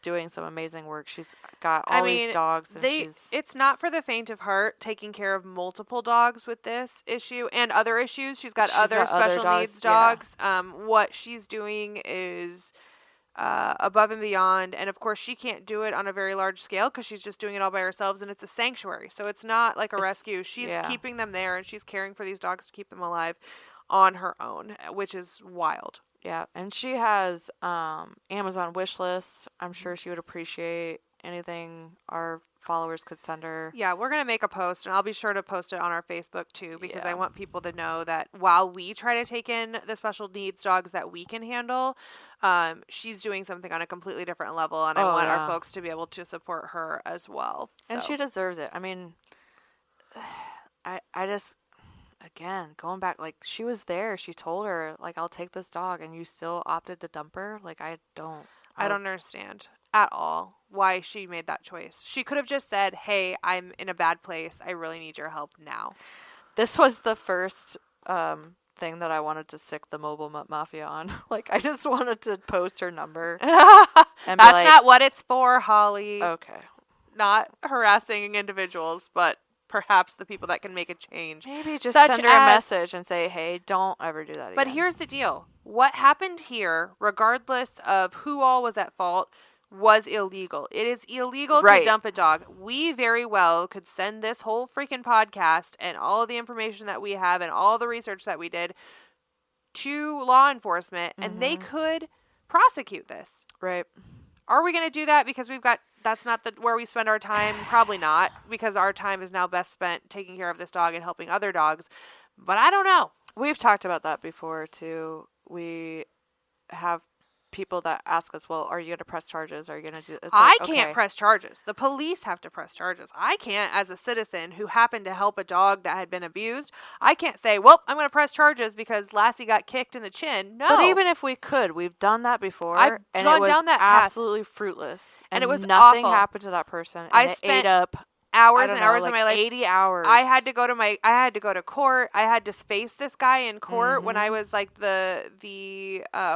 doing some amazing work. She's got all these dogs. And it's not for the faint of heart taking care of multiple dogs with this issue and other issues. She's got other special needs dogs. Yeah. What she's doing is above and beyond. And of course, she can't do it on a very large scale because she's just doing it all by herself. And it's a sanctuary. So it's not like a rescue. She's keeping them there and she's caring for these dogs to keep them alive on her own, which is wild. Yeah, and she has Amazon wish list. I'm sure she would appreciate anything our followers could send her. Yeah, we're going to make a post, and I'll be sure to post it on our Facebook too, because I Yeah. want people to know that while we try to take in the special needs dogs that we can handle, she's doing something on a completely different level, and I Oh, want yeah. our folks to be able to support her as well. And So. she deserves it. I mean, I just, again, going back, like, she was there. She told her, like, I'll take this dog, and you still opted to dump her? Like, I don't understand at all why she made that choice. She could have just said, hey, I'm in a bad place. I really need your help now. This was the first thing that I wanted to sick the mobile mafia on. Like, I just wanted to post her number. And be That's like, not what it's for, Holly. okay. Not harassing individuals, but perhaps the people that can make a change. Maybe just Such send her a as- message and say, hey, don't ever do that But again. here's the deal. What happened here, regardless of who all was at fault, was illegal. It is illegal to Right. dump a dog. We very well could send this whole freaking podcast and all of the information that we have and all the research that we did to law enforcement, and they could prosecute this. Right. Are we going to do that because that's not where we spend our time? Probably not, because our time is now best spent taking care of this dog and helping other dogs. But I don't know. We've talked about that before, too. We have people that ask us, well, are you going to press charges? Are you going to do it's I like, can't okay. press charges. The police have to press charges. I can't, as a citizen who happened to help a dog that had been abused, I can't say, well, I'm going to press charges because Lassie got kicked in the chin. No. But even if we could, we've done that before. I've and gone it was down that path. absolutely fruitless. And it was nothing awful. happened to that person. And I it spent ate up hours I don't and know, hours like of my life. 80 hours. I had to go to court. I had to face this guy in court when I was like the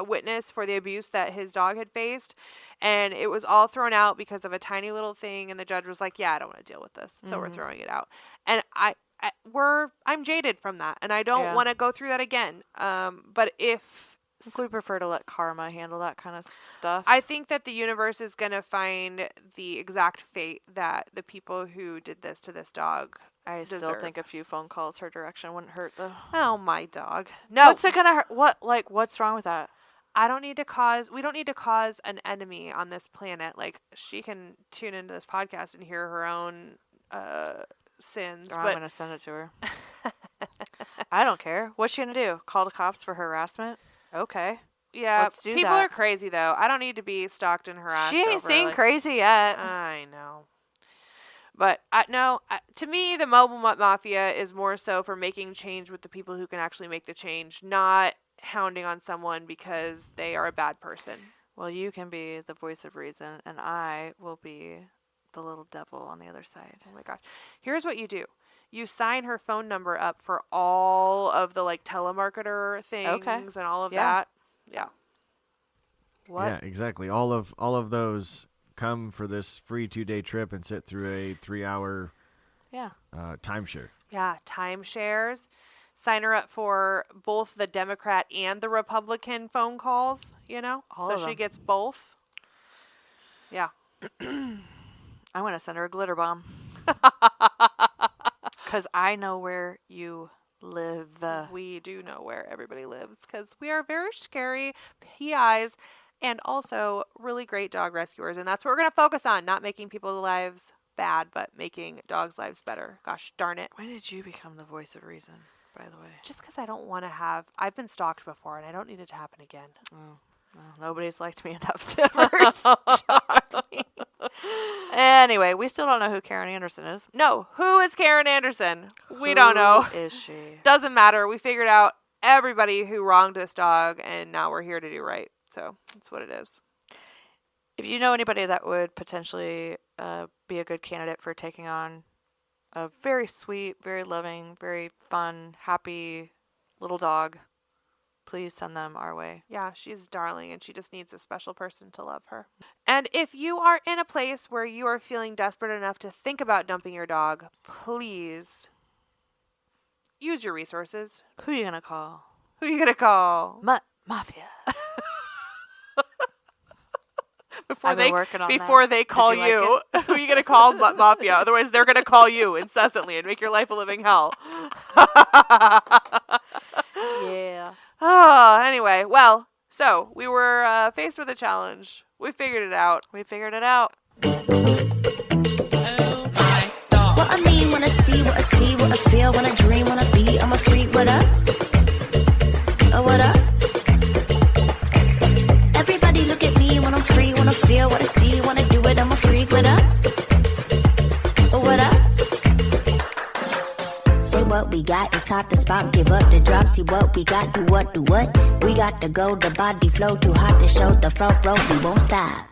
witness for the abuse that his dog had faced, and it was all thrown out because of a tiny little thing. And the judge was like, "Yeah, I don't want to deal with this, so we're throwing it out." And I'm jaded from that, and I don't want to go through that again. But if we prefer to let karma handle that kind of stuff. I think that the universe is going to find the exact fate that the people who did this to this dog I still deserve. think a few phone calls her direction wouldn't hurt, though. Oh, my dog. No. What's it gonna hurt? What's wrong with that? we don't need to cause an enemy on this planet. Like, she can tune into this podcast and hear her own sins. Or I'm But gonna send it to her. I don't care. What's she gonna do? Call the cops for harassment? Okay. yeah, Let's do people that. are crazy, though. I don't need to be stalked and harassed. She ain't over, seen like, crazy yet. I know. But to me, the mobile mafia is more so for making change with the people who can actually make the change, not hounding on someone because they are a bad person. Well, you can be the voice of reason, and I will be the little devil on the other side. Oh my gosh. Here's what you do. You sign her phone number up for all of the like telemarketer things and all of that. Yeah. What? Yeah, exactly. All of those come for this free 2-day trip and sit through a 3-hour Yeah. timeshare. Yeah, timeshares. Sign her up for both the Democrat and the Republican phone calls, All so of she them. gets both. Yeah. I'm gonna send her a glitter bomb. Because I know where you live. We do know where everybody lives because we are very scary PIs and also really great dog rescuers. And that's what we're going to focus on, not making people's lives bad, but making dogs' lives better. Gosh darn it. When did you become the voice of reason, by the way? Just because I don't want to I've been stalked before and I don't need it to happen again. Well, nobody's liked me enough to ever stalk me. Anyway, we still don't know who Karen Anderson is. No, who is Karen Anderson? We don't know. Who is she? Doesn't matter. We figured out everybody who wronged this dog and now we're here to do right. So that's what it is. If you know anybody that would potentially be a good candidate for taking on a very sweet, very loving, very fun, happy little dog, please send them our way. Yeah, she's darling and she just needs a special person to love her. And if you are in a place where you are feeling desperate enough to think about dumping your dog, please use your resources. Who are you going to call? Who are you going to call? Mafia. Before I've been working on that. they call Did you you, who are you going to call Mafia? Otherwise, they're going to call you incessantly and make your life a living hell. Yeah. Oh, anyway, well, so we were faced with a challenge. We figured it out. We figured it out. Oh my dog. What I mean when I see, what I see, what I feel, when I dream, when I be, I'm a freak, what up? Oh, what up? Everybody look at me when I'm free, when I feel, what I see, when I do it, I'm a freak, what up? Oh, what up? Say what we got, it's hot to spot, give up the drop, see what we got, do what, do what? We got to go, the body flow, too hot to show, the front row, we won't stop.